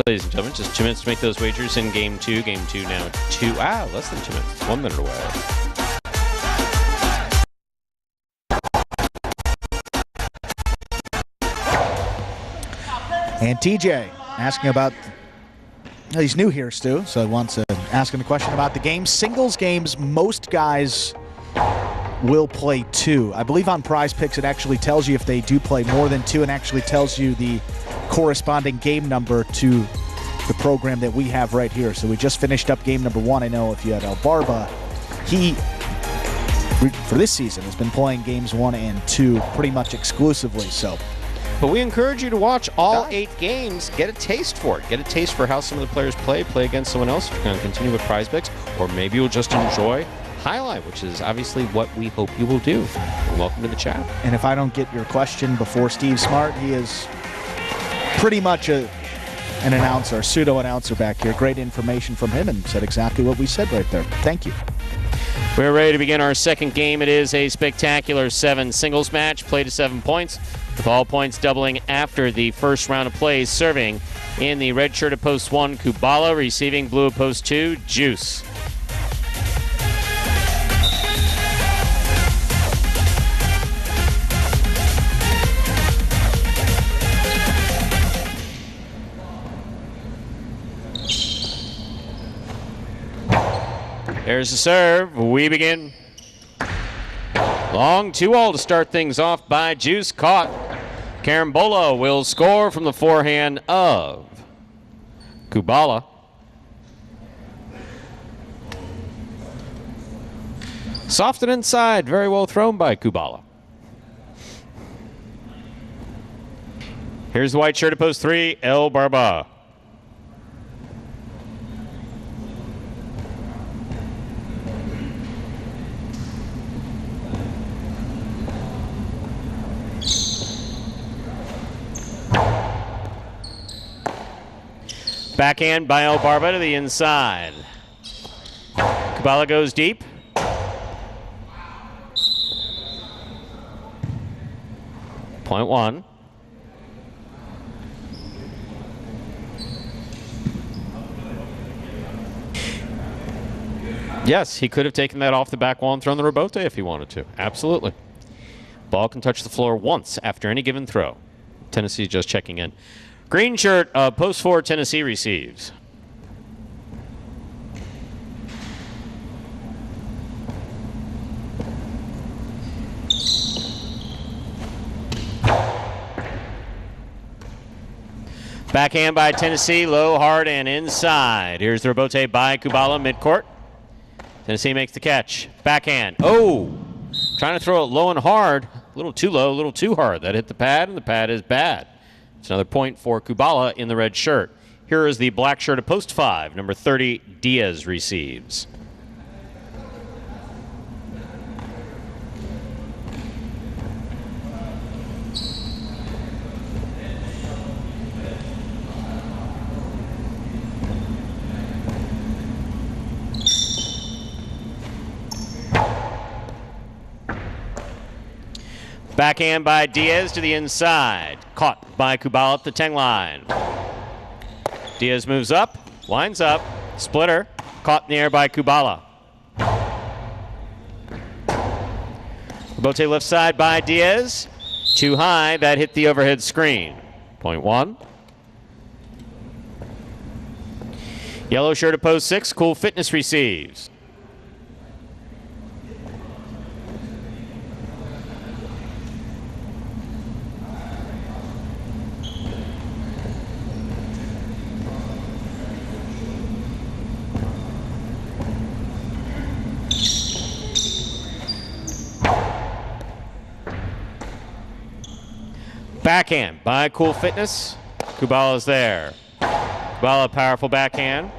ladies and gentlemen, just 2 minutes to make those wagers in Game 2. Game 2 now less than 2 minutes. 1 minute away. And TJ asking about, he's new here, Stu, so he wants to ask him a question about the game. Singles games, most guys will play 2. I believe on Prize Picks it actually tells you if they do play more than 2 and actually tells you the corresponding game number to the program that we have right here. So we just finished up game number 1. I know if you had El Barba, he, for this season, has been playing games 1 and 2 pretty much exclusively. So, but we encourage you to watch all 8 games, get a taste for it. Get a taste for how some of the players play against someone else if you're going to continue with Prize Picks, or maybe you'll just enjoy Highlight, which is obviously what we hope you will do. And welcome to the chat. And if I don't get your question before Steve Smart, he is pretty much an announcer, a pseudo-announcer back here. Great information from him and said exactly what we said right there. Thank you. We're ready to begin our second game. It is a spectacular 7 singles match, play to 7 points, with all points doubling after the first round of plays. Serving in the red shirt at post 1, Kubala. Receiving blue at post 2, Juice. There's the serve. We begin. Long 2-all to start things off by Juice. Caught. Carambola will score from the forehand of Kubala. Soft and inside. Very well thrown by Kubala. Here's the white shirt at post 3, El Barba. Backhand by El Barba to the inside. Kubala goes deep. Point 1. Yes, he could have taken that off the back wall and thrown the rebote if he wanted to. Absolutely. Ball can touch the floor once after any given throw. Tennessee just checking in. Green shirt, post 4, Tennessee receives. Backhand by Tennessee, low, hard, and inside. Here's the rebote by Kubala, midcourt. Tennessee makes the catch. Backhand. Oh! Trying to throw it low and hard. A little too low, a little too hard. That hit the pad, and the pad is bad. It's another point for Kubala in the red shirt. Here is the black shirt at post 5. Number 30, Diaz receives. Backhand by Diaz to the inside. Caught by Kubala at the 10 line. Diaz moves up, winds up, splitter. Caught in the air by Kubala. Rebote left side by Diaz. Too high, that hit the overhead screen. Point 1. Yellow shirt at post 6, Cool Fitness receives. Backhand by Cool Fitness. Kubala's there. Kubala, powerful backhand.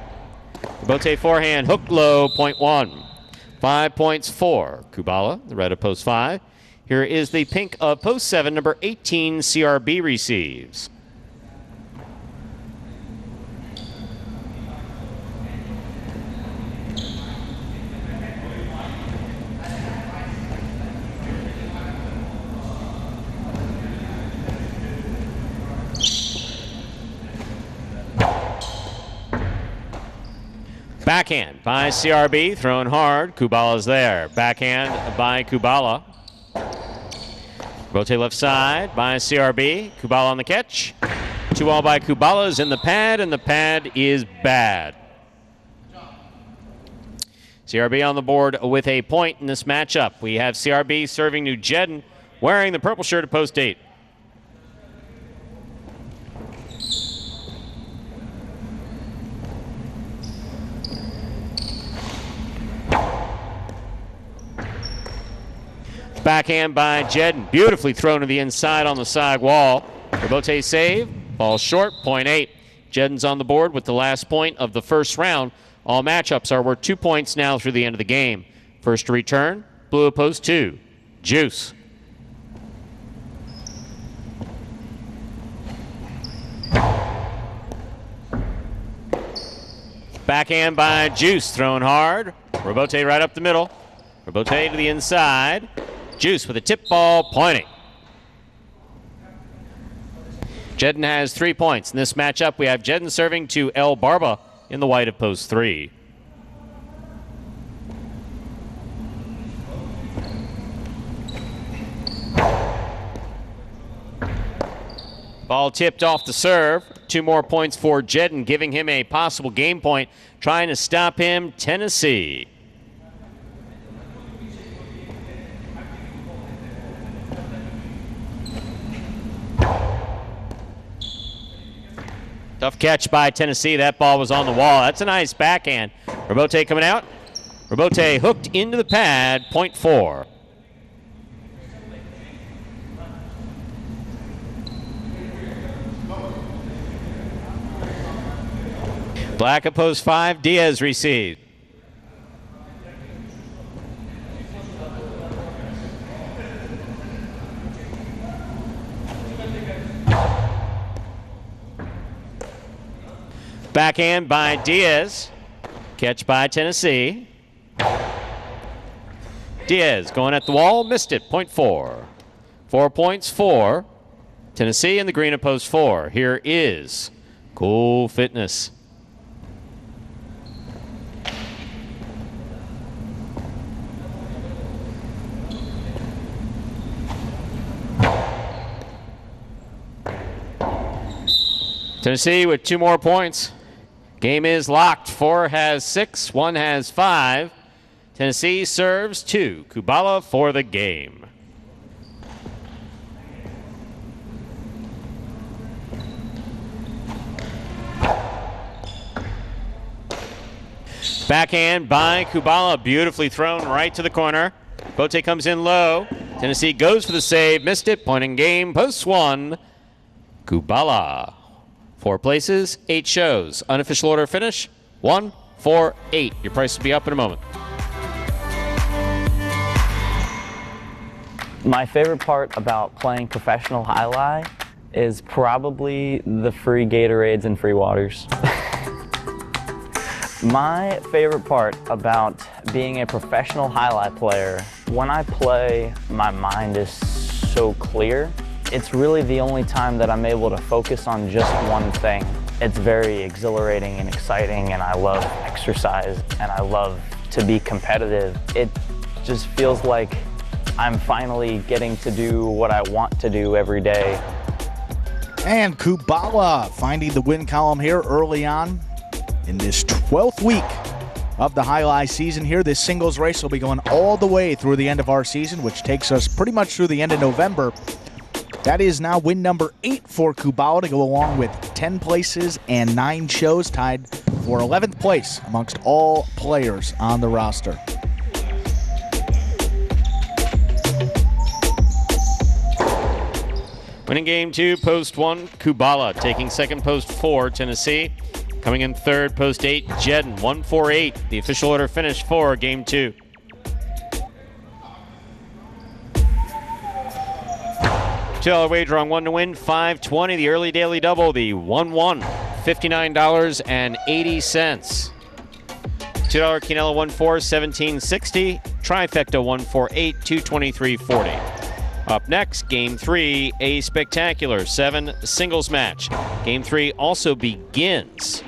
Rebote forehand, hook low, point 1. 5 points for Kubala, the red of post 5. Here is the pink of post 7, number 18, CRB receives. Backhand by CRB, thrown hard. Kubala's there. Backhand by Kubala. Rotate left side by CRB. Kubala on the catch. 2-all by Kubala is in the pad, and the pad is bad. CRB on the board with a point in this matchup. We have CRB serving to Jedden, wearing the purple shirt at post 8. Backhand by Jedden, beautifully thrown to the inside on the side wall. Rebote save, ball short, point 8. Jedden's on the board with the last point of the first round. All matchups are worth 2 points now through the end of the game. First to return, blue at post 2, Juice. Backhand by Juice, thrown hard. Rebote right up the middle. Rebote to the inside. Juice with a tip ball, pointing. Jedden has 3 points. In this matchup, we have Jedden serving to El Barba in the white of post 3. Ball tipped off the serve. 2 more points for Jedden, giving him a possible game point. Trying to stop him, Tennessee. Tough catch by Tennessee. That ball was on the wall. That's a nice backhand. Rebote coming out. Rebote hooked into the pad, point 4. Black at post 5, Diaz received. Backhand by Diaz. Catch by Tennessee. Diaz going at the wall, missed it, point 4. 4 points for Tennessee in the green at post 4. Here is Cool Fitness. Tennessee with 2 more points. Game is locked. 4 has 6, 1 has 5. Tennessee serves 2. Kubala for the game. Backhand by Kubala, beautifully thrown right to the corner. Bote comes in low. Tennessee goes for the save, missed it. Point in game, post 1. Kubala. 4 places, 8 shows. Unofficial order finish, 1, 4, 8. Your price will be up in a moment. My favorite part about playing professional Alai is probably the free Gatorades and free waters. My favorite part about being a professional Alai player, when I play, my mind is so clear. It's really the only time that I'm able to focus on just one thing. It's very exhilarating and exciting, and I love exercise, and I love to be competitive. It just feels like I'm finally getting to do what I want to do every day. And Kubala finding the win column here early on in this 12th week of the Alai season here. This singles race will be going all the way through the end of our season, which takes us pretty much through the end of November. That is now win number 8 for Kubala to go along with 10 places and 9 shows, tied for 11th place amongst all players on the roster. Winning game 2, post 1, Kubala. Taking second, post 4, Tennessee. Coming in third, post 8, Jedden. 1-4-8. The official order finish for game 2. $2 wager on 1 to win, $5.20. The early daily double, the 1-1, $59.80. $2 Quinella 1-4, $17.60. Trifecta 1-4-8, $223.40. Up next, Game 3, a spectacular 7 singles match. Game 3 also begins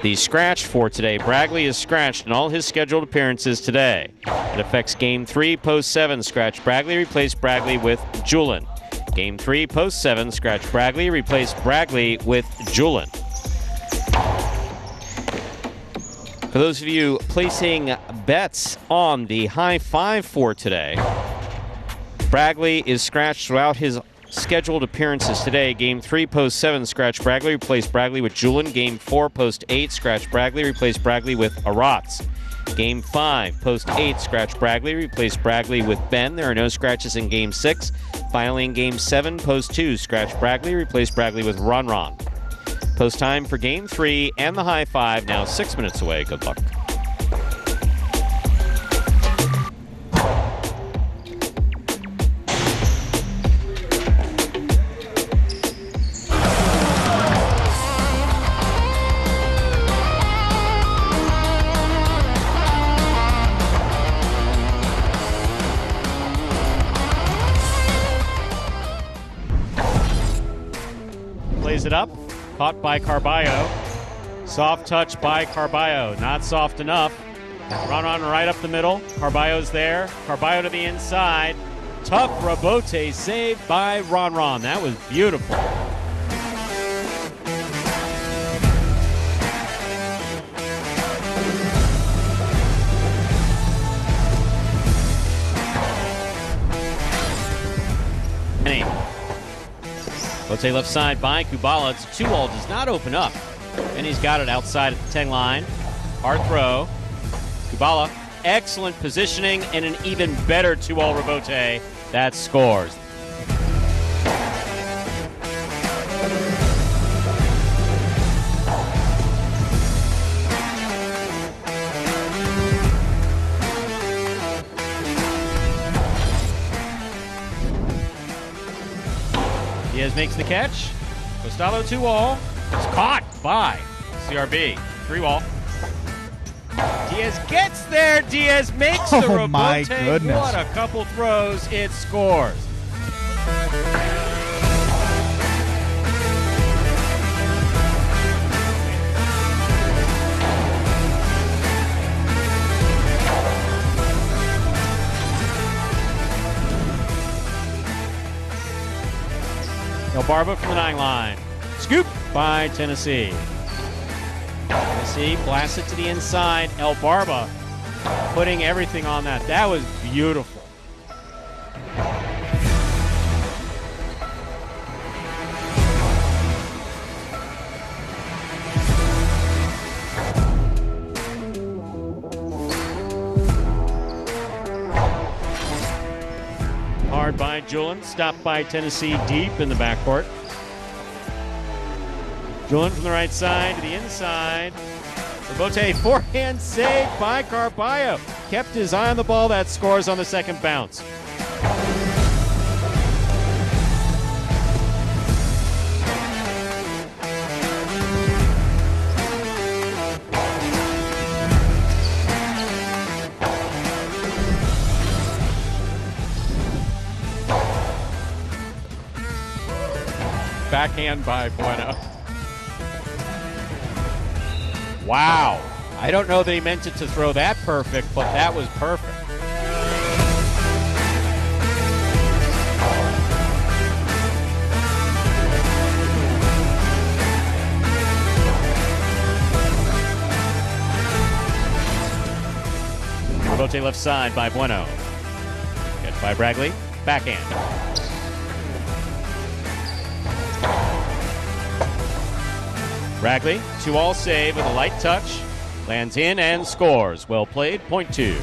The scratch for today. Bragley is scratched in all his scheduled appearances today. It affects Game 3, Post 7. Scratch Bragley, replace Bragley with Julin. Game 3, Post 7. Scratch Bragley, replace Bragley with Julin. For those of you placing bets on the high five for today, Bragley is scratched throughout his scheduled appearances today. Game 3, Post 7, scratch Bragley, replace Bragley with Julin. Game 4, Post 8, scratch Bragley, replace Bragley with Aratz. Game 5, Post 8, scratch Bragley, replace Bragley with Ben. There are no scratches in Game 6. Finally, in Game 7, Post 2, scratch Bragley, replace Bragley with Ron. Post time for Game 3 and the high five, now 6 minutes away. Good luck. Plays it up. Caught by Carballo. Soft touch by Carballo. Not soft enough. Ron right up the middle. Carballo's there. Carballo to the inside. Tough rebote saved by Ron. That was beautiful. Bote left side by Kubala. It's a 2-all, does not open up. And he's got it outside at the 10 line. Hard throw. Kubala, excellent positioning and an even better 2-all rebote. That scores. Diaz makes the catch. Costello 2-all. It's caught by CRB. 3-all. Diaz gets there. Diaz makes the rebote. My goodness. What a couple throws. It scores. El Barba from the 9 line. Scoop by Tennessee. Tennessee blasts it to the inside. El Barba putting everything on that. That was beautiful. Hard by Julin, stopped by Tennessee deep in the backcourt. Julin from the right side to the inside. Rebote forehand save by Carballo. Kept his eye on the ball. That scores on the second bounce. Backhand by Bueno. Wow. I don't know that he meant it to throw that perfect, but that was perfect. Rebote left side by Bueno. Catch by Bragley. Backhand. Bragley, 2-all save with a light touch. Lands in and scores. Well played, point 2.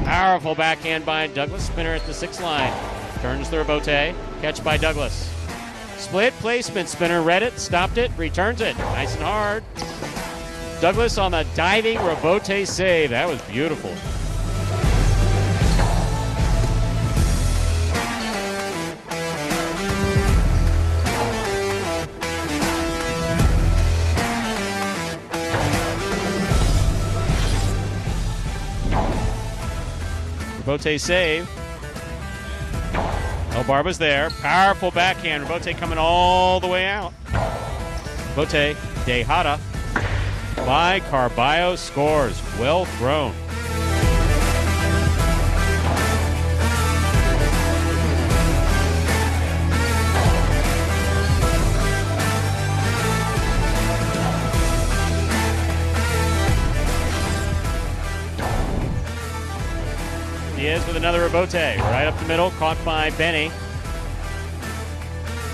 Powerful backhand by Douglas. Spinner at the 6 line. Turns the rebote. Catch by Douglas. Split placement. Spinner read it, stopped it, returns it. Nice and hard. Douglas on the diving rebote save. That was beautiful. Rebote save. Oh, Barba's there. Powerful backhand. Rebote coming all the way out. Rebote, Dejada by Carballo scores. Well thrown. Diaz with another rebote. Right up the middle, caught by Benny.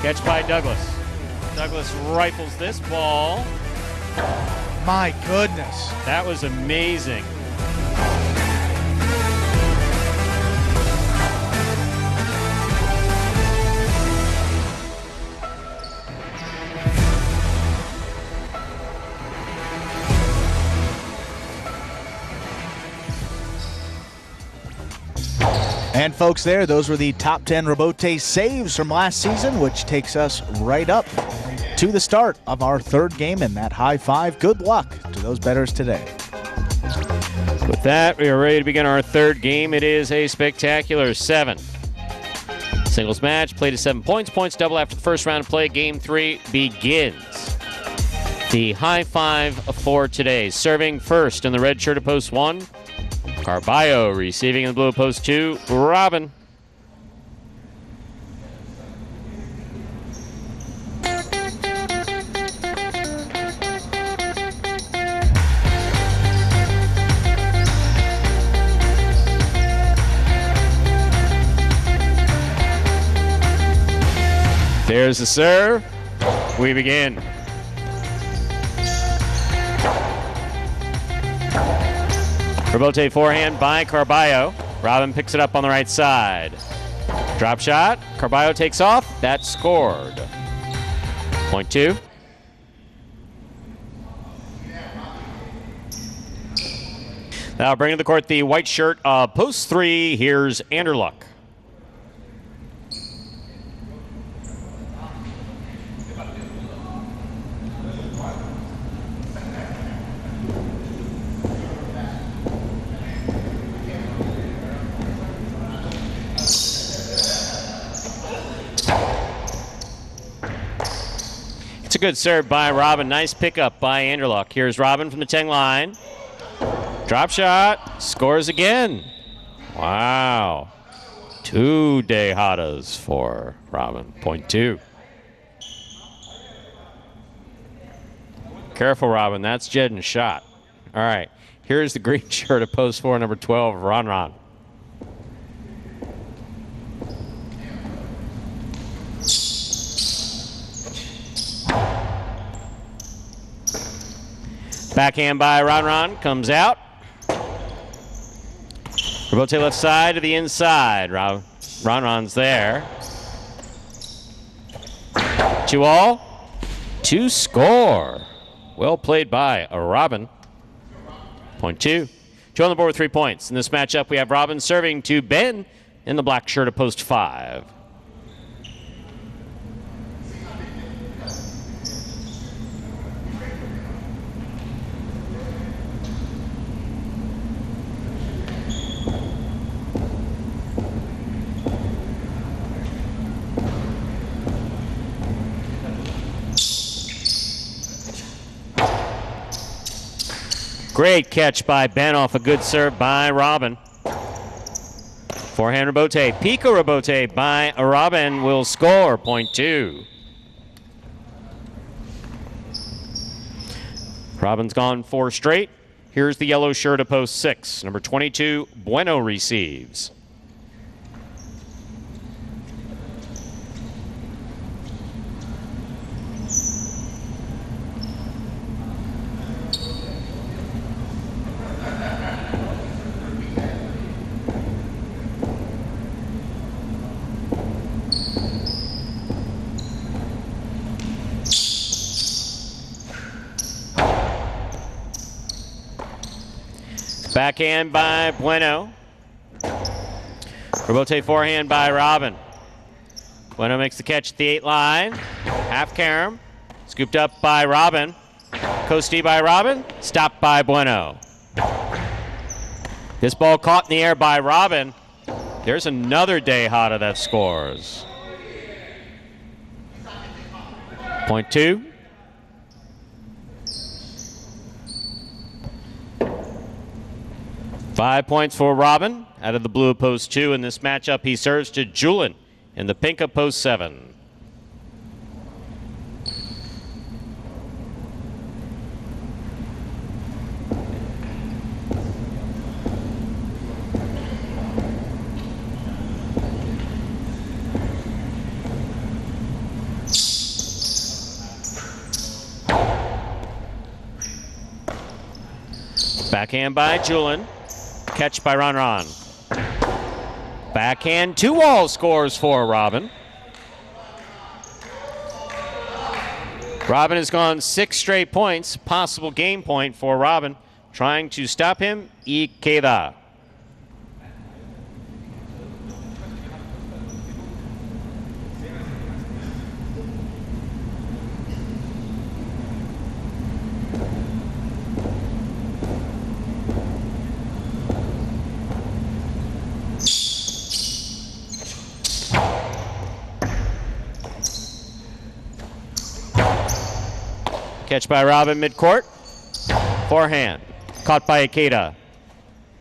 Catch by Douglas. Douglas rifles this ball. My goodness. That was amazing. And folks, those were the top 10 Rebote saves from last season, which takes us right up to the start of our third game in that high five. Good luck to those bettors today. With that, we are ready to begin our third game. It is a spectacular 7. Singles match, played to 7 points. Points double after the first round of play. Game 3 begins. The high five for today. Serving first in the red shirt of post 1. Carballo receiving in the blue post 2, Robin. There's the serve. We begin. Rebote forehand by Carballo. Robin picks it up on the right side. Drop shot. Carballo takes off. That's scored. Point 2. Now bringing to the court the white shirt of post 3. Here's Anderluck. It's a good serve by Robin. Nice pickup by Anderluck. Here's Robin from the 10 line. Drop shot. Scores again. Wow. 2 Dejadas for Robin. Point 2. Careful, Robin. That's Jed's shot. All right. Here's the green shirt of post 4, number 12, Ron. Backhand by Ron comes out. Rebote left side to the inside. Ron's there. 2-all. 2 score. Well played by Robin. Point 2. 2 on the board with 3 points. In this matchup, we have Robin serving to Ben in the black shirt of post 5. Great catch by Ben off a good serve by Robin. Forehand rebote. Pico rebote by Robin will score. Point 2. Robin's gone 4 straight. Here's the yellow shirt of post 6. Number 22, Bueno receives. Backhand by Bueno. Rebote forehand by Robin. Bueno makes the catch at the 8 line. Half carom. Scooped up by Robin. Coasty by Robin. Stopped by Bueno. This ball caught in the air by Robin. There's another Dehada that scores. Point 2. Five points for Robin out of the blue of post 2 in this matchup. He serves to Julian in the pink of post 7. Backhand by Julian. Catch by Ron. Backhand 2-all scores for Robin. Robin has gone 6 straight points. Possible game point for Robin. Trying to stop him, Ikeda. Catch by Robin midcourt. Forehand. Caught by Ikeda.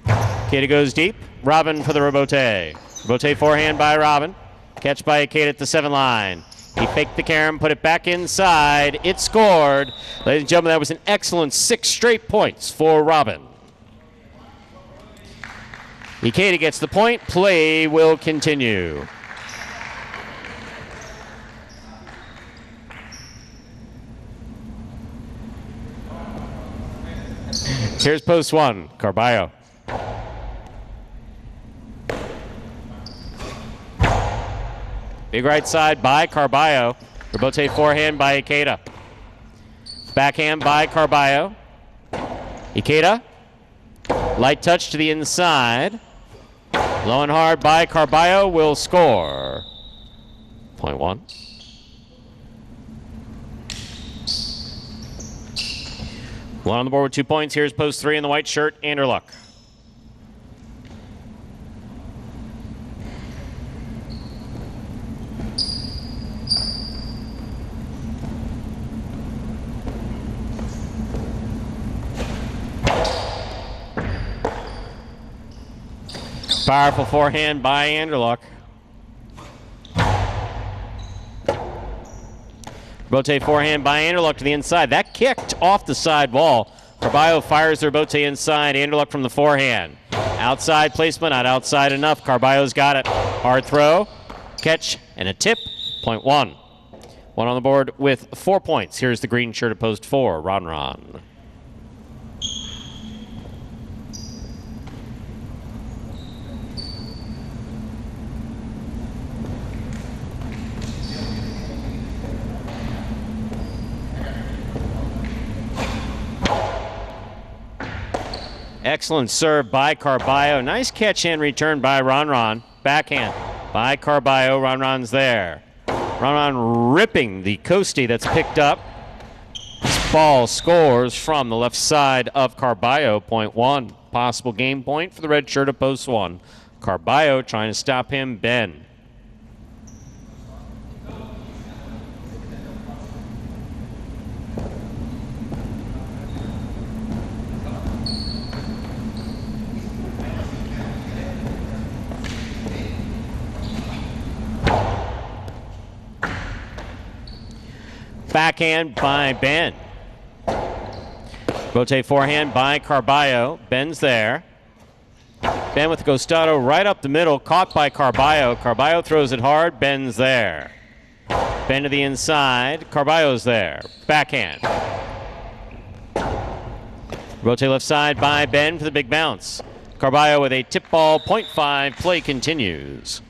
Ikeda goes deep. Robin for the rebote. Rebote forehand by Robin. Catch by Ikeda at the 7 line. He faked the carom, put it back inside. It scored. Ladies and gentlemen, that was an excellent 6 straight points for Robin. Ikeda gets the point. Play will continue. Here's post 1, Carballo. Big right side by Carballo. Rebote forehand by Ikeda. Backhand by Carballo. Ikeda. Light touch to the inside. Low and hard by Carballo will score. Point 1. One on the board with 2 points. Here's post 3 in the white shirt, Anderluck. Powerful forehand by Anderluck. Rebote forehand by Anderluck to the inside. That kicked off the side wall. Carballo fires the rebote inside. Anderluck from the forehand. Outside placement, not outside enough. Carballo's got it. Hard throw, catch, and a tip. Point 1. One on the board with 4 points. Here's the green shirt at post 4, Ron. Excellent serve by Carballo. Nice catch and return by Ron. Backhand by Carballo. Ron's there. Ron ripping the coastie that's picked up. This ball scores from the left side of Carballo. Point 1. Possible game point for the red shirt of post 1. Carballo trying to stop him, Ben. Backhand by Ben. Rotate forehand by Carballo. Ben's there. Ben with the Costado right up the middle. Caught by Carballo. Carballo throws it hard. Ben's there. Ben to the inside. Carballo's there. Backhand. Rotate left side by Ben for the big bounce. Carballo with a tip ball. Point 5. Play continues.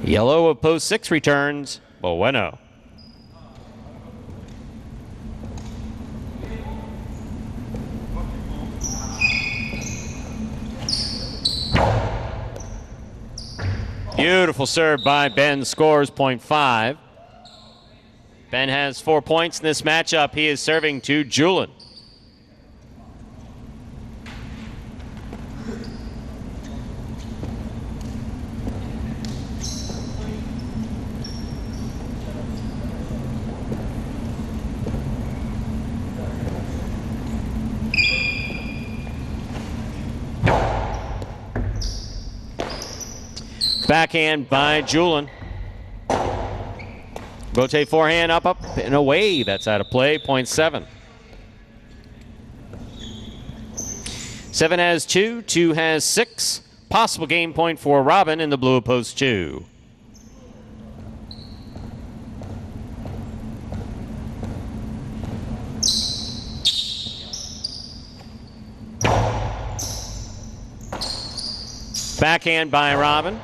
Yellow of post 6 returns. Bueno. Beautiful serve by Ben. Scores point 5. Ben has 4 points in this matchup. He is serving to Julian. Backhand by Julin. Bote forehand up, and away. That's out of play, point 7. 7 has 2, 2 has 6. Possible game point for Robin in the blue post 2. Backhand by Robin.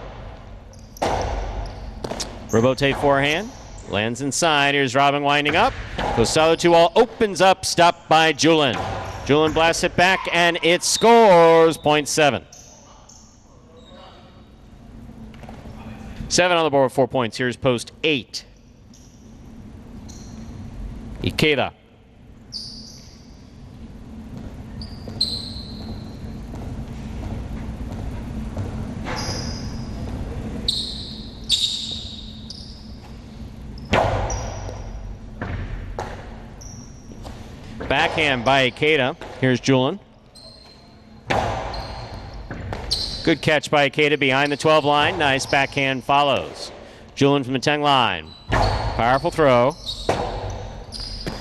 Robote forehand. Lands inside. Here's Robin winding up. Goes solid 2-all. Opens up. Stopped by Julin. Julin blasts it back, and it scores. Point 7. 7 on the board with 4 points. Here's post 8. Ikeda. Backhand by Ikeda. Here's Julin. Good catch by Ikeda behind the 12 line. Nice backhand follows. Julin from the 10 line. Powerful throw.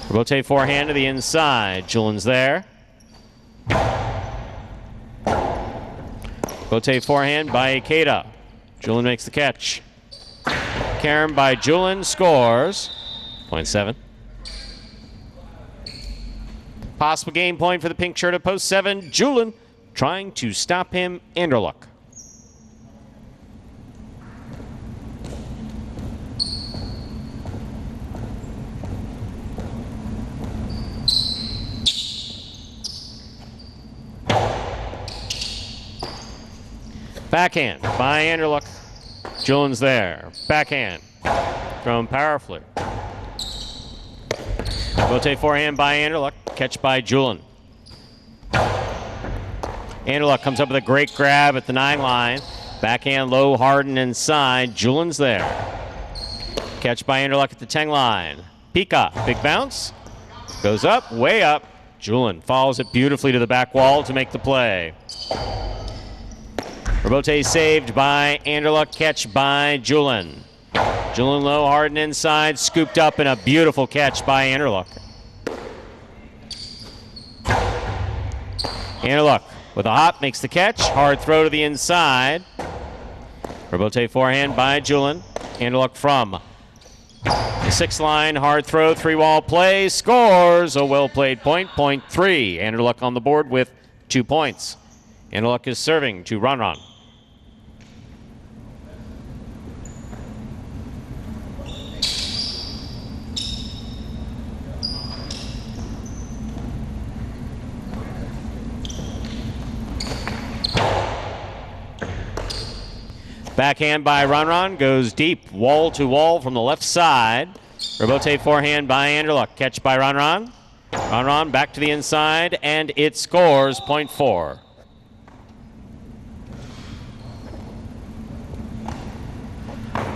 Rotate forehand to the inside. Julin's there. Rotate forehand by Ikeda. Julin makes the catch. Carom by Julin scores. Point 7. Possible game point for the pink shirt at post 7. Julin trying to stop him. Anderluck. Backhand by Anderluck. Julin's there. Backhand from powerfully. Rotate forehand by Anderluck. Catch by Julin. Anderluck comes up with a great grab at the 9 line. Backhand low, hard, and inside. Julin's there. Catch by Anderluck at the 10 line. Hípica, big bounce. Goes up, way up. Julin follows it beautifully to the back wall to make the play. Robote saved by Anderluck. Catch by Julin. Julin low, hard, and inside. Scooped up in a beautiful catch by Anderluck. Anderluck with a hop makes the catch. Hard throw to the inside. Robote forehand by Julin. Anderluck from the 6 line. Hard throw, 3-wall play. Scores a well-played point. Point 3. Anderluck on the board with 2 points. Anderluck is serving to Ron. Backhand by Ron goes deep, wall to wall from the left side. Robote forehand by Anderluck. Catch by Ron. Ron back to the inside, and it scores. Point 4.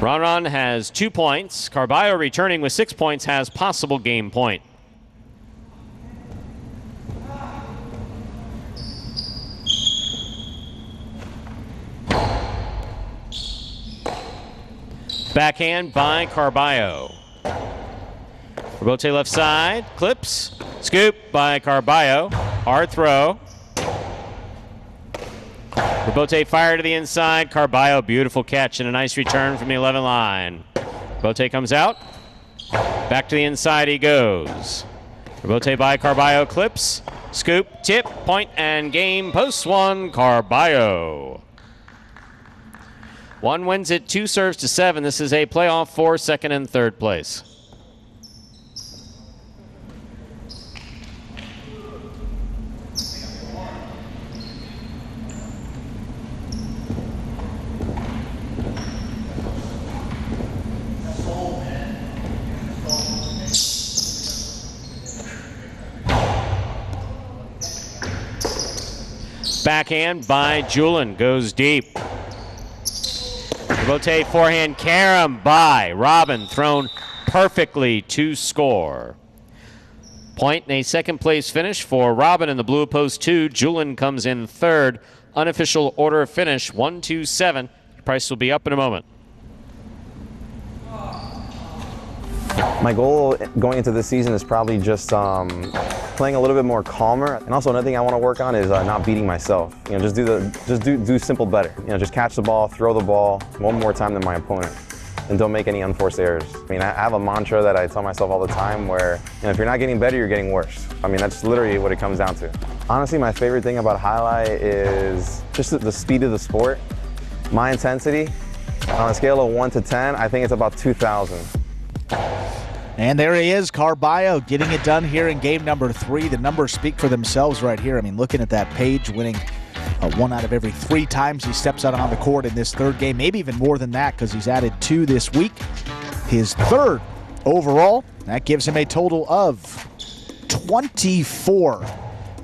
Ron has 2 points. Carballo returning with 6 points has possible game point. Backhand by Carballo. Robote left side, clips, scoop by Carballo. Hard throw. Robote fire to the inside. Carballo, beautiful catch and a nice return from the 11 line. Robote comes out. Back to the inside he goes. Robote by Carballo, clips, scoop, tip, point, and game. Post 1, Carballo. 1 wins it, 2 serves to 7. This is a playoff for 2nd and 3rd place. Backhand by Julin goes deep. Rotate forehand carom by Robin, thrown perfectly to score. Point and a 2nd place finish for Robin in the blue post 2. Julin comes in 3rd. Unofficial order of finish 1, 2, 7. Price will be up in a moment. My goal going into this season is probably just playing a little bit more calmer, and also another thing I want to work on is not beating myself. You know, just do simple better. You know, just catch the ball, throw the ball one more time than my opponent, and don't make any unforced errors. I mean, I have a mantra that I tell myself all the time where, you know, if you're not getting better, you're getting worse. I mean, that's literally what it comes down to. Honestly, my favorite thing about Alai is just the speed of the sport. My intensity, on a scale of 1 to 10, I think it's about 2,000. And there he is, Carballo, getting it done here in game number 3. The numbers speak for themselves right here. I mean, looking at that page, winning 1 out of every 3 times he steps out on the court in this third game, maybe even more than that because he's added 2 this week. His 3rd overall. That gives him a total of 24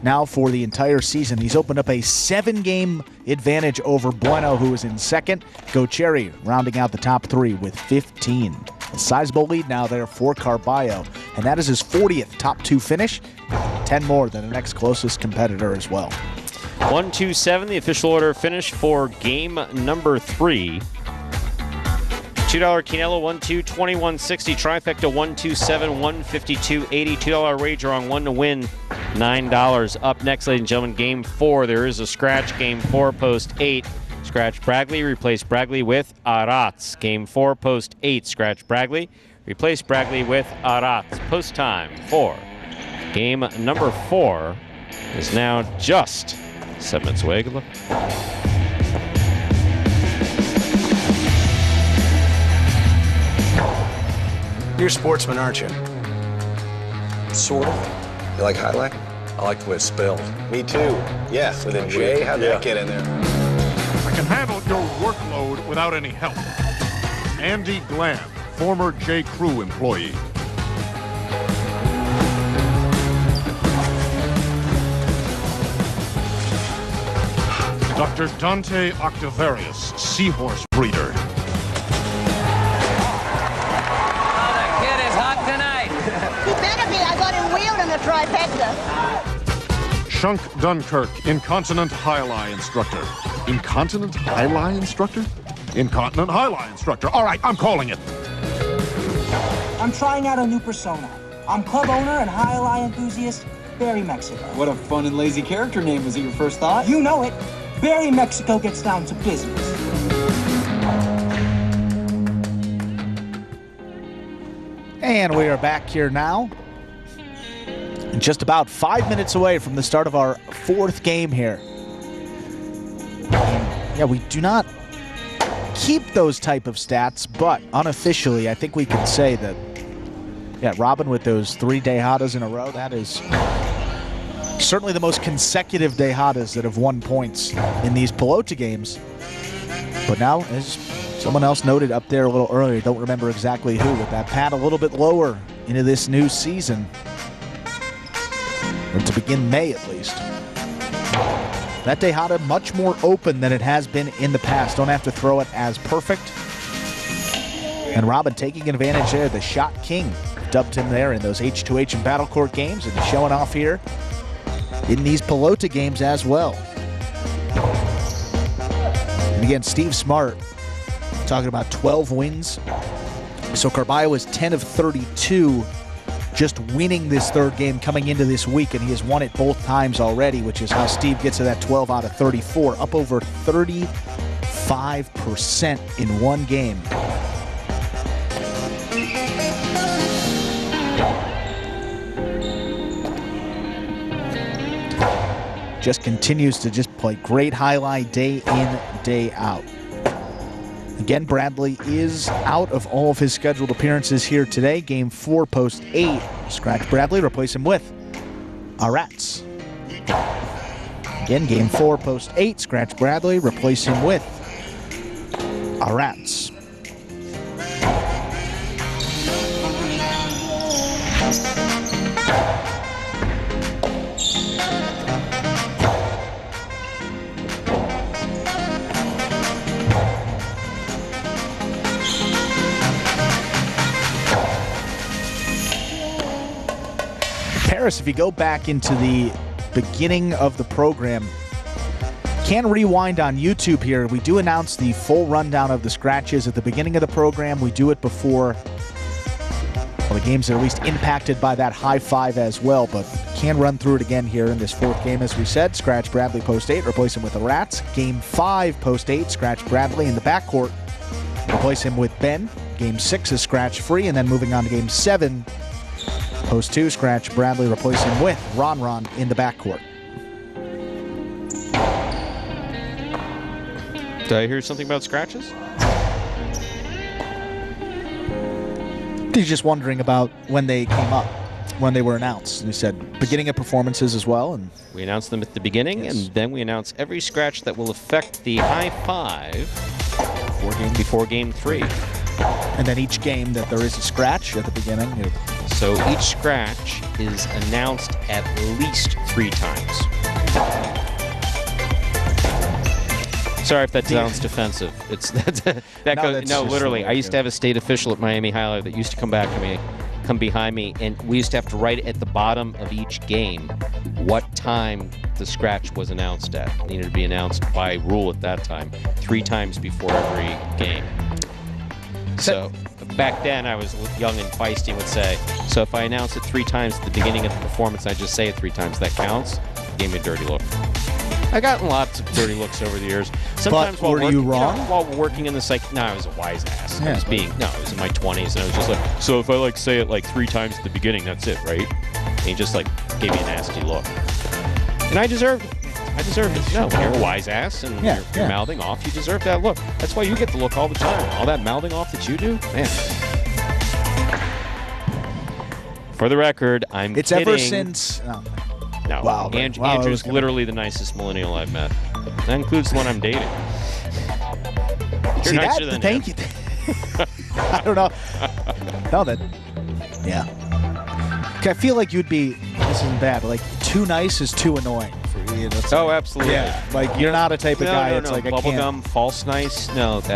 now for the entire season. He's opened up a 7-game advantage over Bueno, who is in second. Gocherry rounding out the top 3 with 15. A sizable lead now there for Carballo, and that is his 40th top 2 finish. 10 more than the next closest competitor as well. 1-2-7, the official order finish for game number 3. $2 Quinello, 1-2, 21.60. Trifecta, 1-2-7, 152.80. $2 wager on 1 to win, $9. Up next, ladies and gentlemen, game 4. There is a scratch. Game 4, post 8. Scratch Bragley, replace Bragley with Arats. Game 4, post 8. Scratch Bragley, replace Bragley with Arats. Post time for game number 4 is now just 7 minutes away. Good luck. You're a sportsman, aren't you? Sort of. You like highlight? I like the way it's spelled. Me too. Yeah, with a J. How'd that get in there? I can handle your workload without any help. Andy Glam, former J. Crew employee. Dr. Dante Octavarius, seahorse breeder. Oh, the kid is hot tonight. He better be. I got him wheeled in the trifecta. Shunk Dunkirk, incontinent highlight instructor. Incontinent highlight instructor? Incontinent highlight instructor. All right, I'm calling it. I'm trying out a new persona. I'm club owner and highlight enthusiast, Barry Mexico. What a fun and lazy character name. Was it your first thought? You know it. Barry Mexico gets down to business. And we are back here now. Just about 5 minutes away from the start of our 4th game here. And yeah, we do not keep those type of stats, but unofficially, I think we can say that, yeah, Robin with those 3 Dejadas in a row, that is certainly the most consecutive Dejadas that have won points in these Pelota games. But now, as someone else noted up there a little earlier, don't remember exactly who, with that pad a little bit lower into this new season, or to begin May at least. That Tejada much more open than it has been in the past. Don't have to throw it as perfect. And Robin taking advantage there, the shot king. Dubbed him there in those H2H and Battle Court games, and showing off here in these Pelota games as well. And again, Steve Smart talking about 12 wins. So Carballo is 10 of 32, just winning this 3rd game coming into this week, and he has won it both times already, which is how Steve gets to that 12 out of 34, up over 35% in 1 game. Just continues to just play great highlight day in, day out. Again, Bradley is out of all of his scheduled appearances here today. Game 4, post 8. Scratch Bradley, replace him with Arats. Again, game 4, post 8. Scratch Bradley, replace him with Arats. If you go back into the beginning of the program, Can rewind on YouTube here. We do announce the full rundown of the scratches at the beginning of the program. We do it before the games that are at least impacted by that high five as well, but can run through it again here in this fourth game. As we said, scratch Bradley post 8, replace him with the Rats. Game 5, post 8, scratch Bradley in the backcourt, replace him with Ben. Game 6 is scratch free, and then moving on to game 7, post 2, scratch Bradley, replace him with Ron in the backcourt. Did I hear something about scratches? He's just wondering about when they came up, when they were announced. And he said beginning of performances as well. And we announced them at the beginning, and then we announce every scratch that will affect the high five before game 3. And then each game that there is a scratch at the beginning. So each scratch is announced at least 3 times. Sorry if that sounds defensive. It's literally. I used to have a state official at Miami Highlight that used to come behind me, and we used to have to write at the bottom of each game what time the scratch was announced at. It needed to be announced by rule at that time, 3 times before every game. So back then I was young and feisty and would say, so if I announce it 3 times at the beginning of the performance, I just say it 3 times, that counts. Gave me a dirty look. I've gotten lots of dirty looks over the years. Sometimes but were you wrong? While working in the psych, no, I was a wise ass. I was I was in my 20s, and I was just like, so if I say it 3 times at the beginning, that's it, right? And he just gave me a nasty look, and I deserved it. No, when you're a wise ass and you're mouthing off, you deserve that look. That's why you get the look all the time. All that mouthing off that you do, man. For the record, I'm It's kidding. Ever since... No, wow, Andrew's literally the nicest millennial I've met. That includes the one I'm dating. You're nicer than thank you. I don't know. Yeah. I feel like you'd be, this isn't bad, but too nice is too annoying for you. Oh, absolutely. Yeah, you're not a type of guy. It's like, I can't. Bubblegum, false nice. No. Do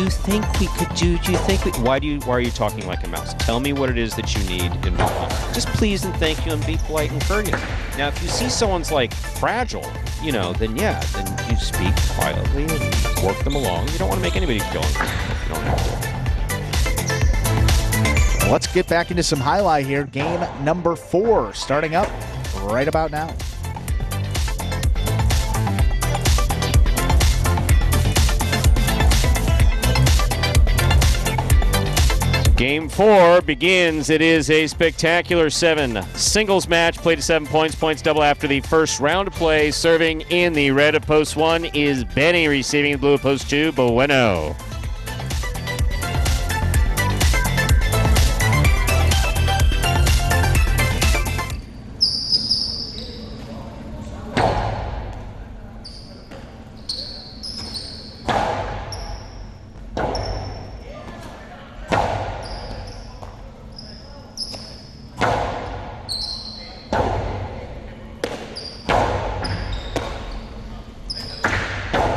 you think we could do? Why are you talking like a mouse? Tell me what it is that you need and move on. Just please and thank you and be polite and courteous. Now, if you see someone's fragile, then you speak quietly and work them along. You don't want to make anybody feel uncomfortable. You don't have to. Let's get back into some highlight here. Game number 4 starting up right about now. Game 4 begins. It is a spectacular 7 singles match. Played to 7 points. Points double after the first round of play. Serving in the red of post 1 is Benny. Receiving the blue of post 2, Bueno.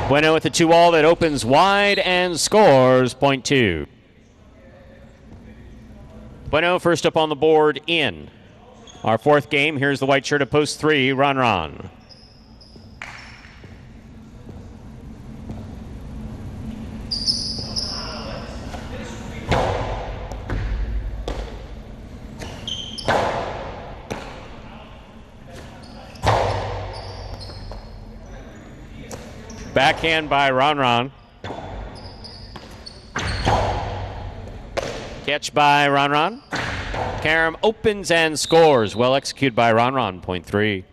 Bueno with the 2-all that opens wide and scores point 2. Bueno first up on the board in our 4th game. Here's the white shirt of post 3, Ron. Backhand by Ron. Catch by Ron. Karam opens and scores. Well executed by Ron. Point 3.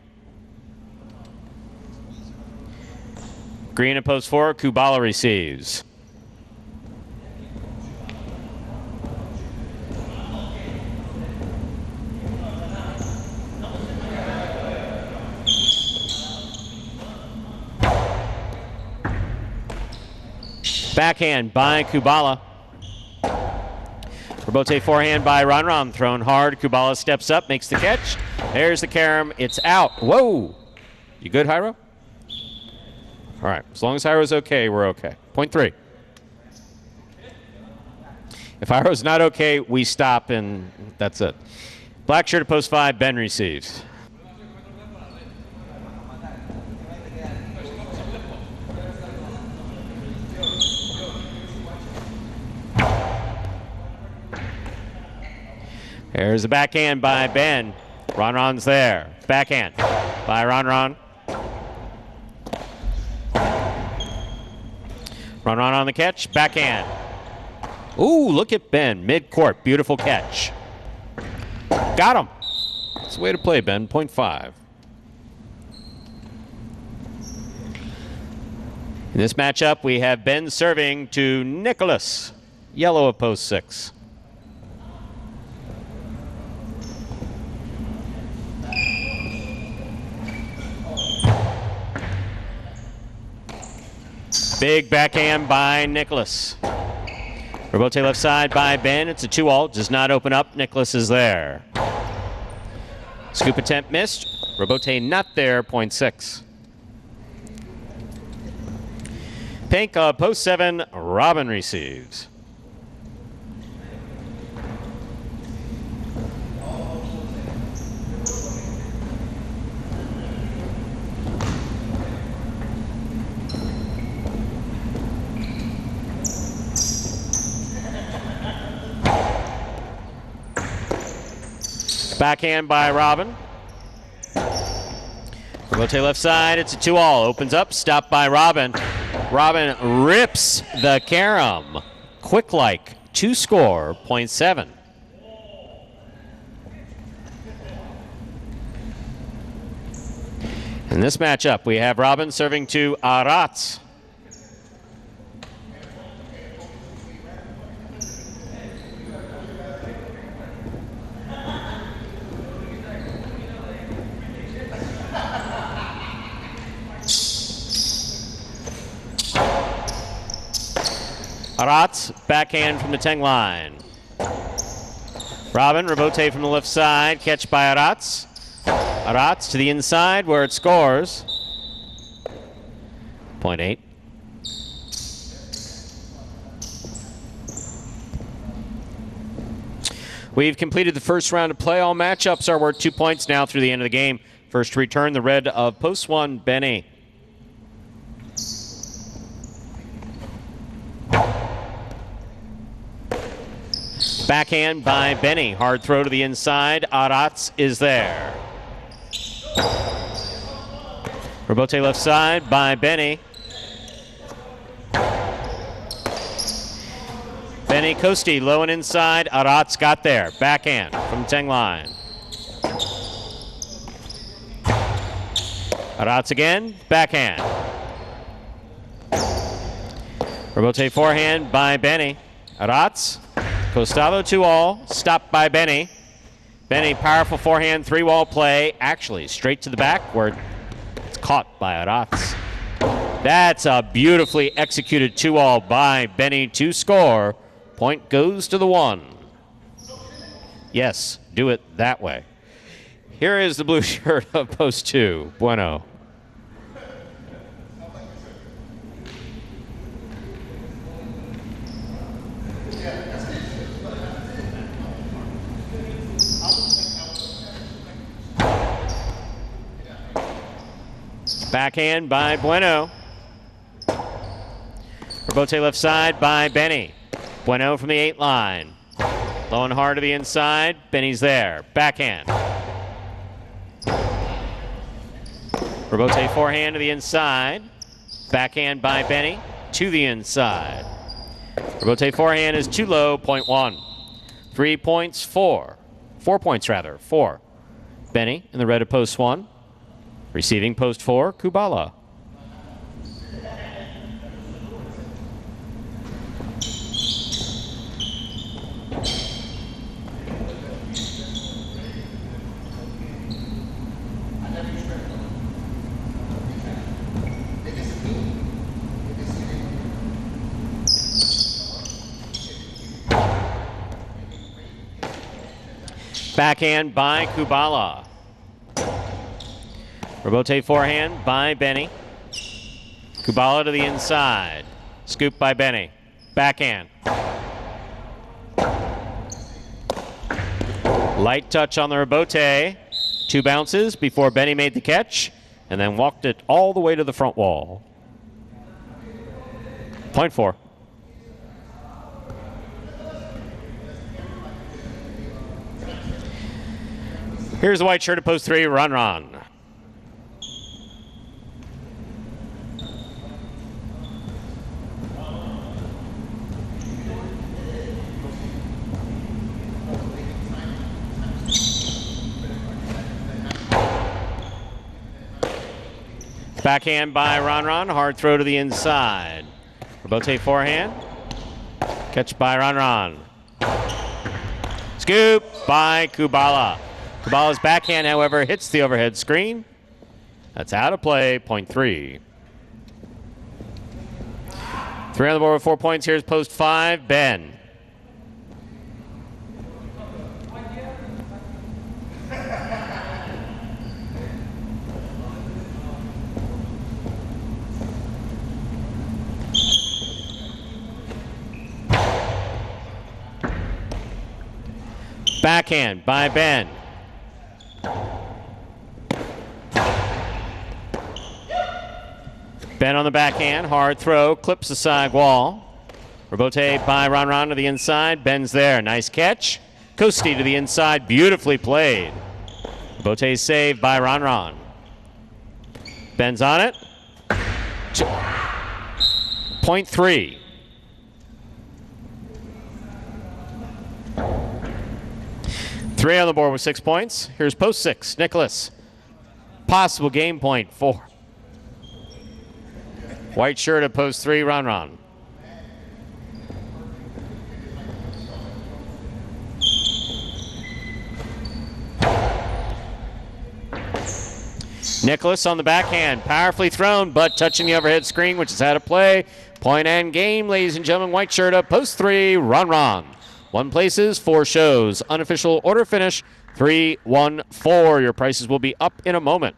Green at post 4. Kubala receives. Backhand by Kubala. Rebote forehand by Ron. Thrown hard. Kubala steps up, makes the catch. There's the carom. It's out. Whoa. You good, Hyro? All right. As long as Hyro's okay, we're okay. Point 3. If Hyro's not okay, we stop and that's it. Black shirt at post 5. Ben receives. There's the backhand by Ben. Ronron's there. Backhand by Ronron. Ronron on the catch. Backhand. Ooh, look at Ben. Mid-court. Beautiful catch. Got him. That's the way to play, Ben. 0.5. In this matchup, we have Ben serving to Nicholas. Yellow of post 6. Big backhand by Nicholas. Rebote left side by Ben. It's a 2-all. Does not open up. Nicholas is there. Scoop attempt missed. Rebote not there. 0.6. Pink post 7. Robin receives. Backhand by Robin. Rebote left side. It's a 2-all. Opens up. Stopped by Robin. Robin rips the carom. Quick like. 2-score. 0.7. In this matchup, we have Robin serving to Arats. Arats, backhand from the 10 line. Robin, rebote from the left side, catch by Arats. Arats to the inside where it scores. 0.8. We've completed the first round of play. All matchups are worth 2 points now through the end of the game. First to return, the red of post 1, Benny. Backhand by Benny. Hard throw to the inside. Arats is there. Rebote left side by Benny. Benny Costi low and inside. Arats got there. Backhand from 10 line. Arats again. Backhand. Rebote forehand by Benny. Arats. Costado 2-all, stopped by Benny. Benny, powerful forehand, 3-wall play. Actually, straight to the back where it's caught by Arats. That's a beautifully executed 2-all by Benny to score. Point goes to the 1. Yes, do it that way. Here is the blue shirt of post 2, Bueno. Backhand by Bueno. Rebote left side by Benny. Bueno from the 8 line. Low and hard to the inside. Benny's there. Backhand. Rebote forehand to the inside. Backhand by Benny to the inside. Rebote forehand is too low. 0.1. 3 points, 4. 4 points rather. 4. Benny in the red of post 1. Receiving post 4, Kubala. Backhand by Kubala. Rebote forehand by Benny. Kubala to the inside. Scoop by Benny. Backhand. Light touch on the rebote. 2 bounces before Benny made the catch and then walked it all the way to the front wall. 0.4. Here's the white shirt at post 3, Ron. Backhand by Ron. Hard throw to the inside. Rebote forehand. Catch by Ron. Scoop by Kubala. Kubala's backhand, however, hits the overhead screen. That's out of play, point 3. 3 on the board with 4 points. Here's post 5, Ben. Backhand by Ben. Ben on the backhand, hard throw, clips the side wall. Rebote by Ron to the inside. Ben's there, nice catch. Costi to the inside, beautifully played. Rebote saved by Ron. Ben's on it. Point 3. Three on the board with 6 points. Here's post 6, Nicholas. Possible game point 4. White shirt at post 3, Ron. Nicholas on the backhand, powerfully thrown, but touching the overhead screen, which is out of play. Point and game, ladies and gentlemen. White shirt up, post 3, Ron. 1 places, 4 shows. Unofficial order finish, 3-1-4. Your prices will be up in a moment.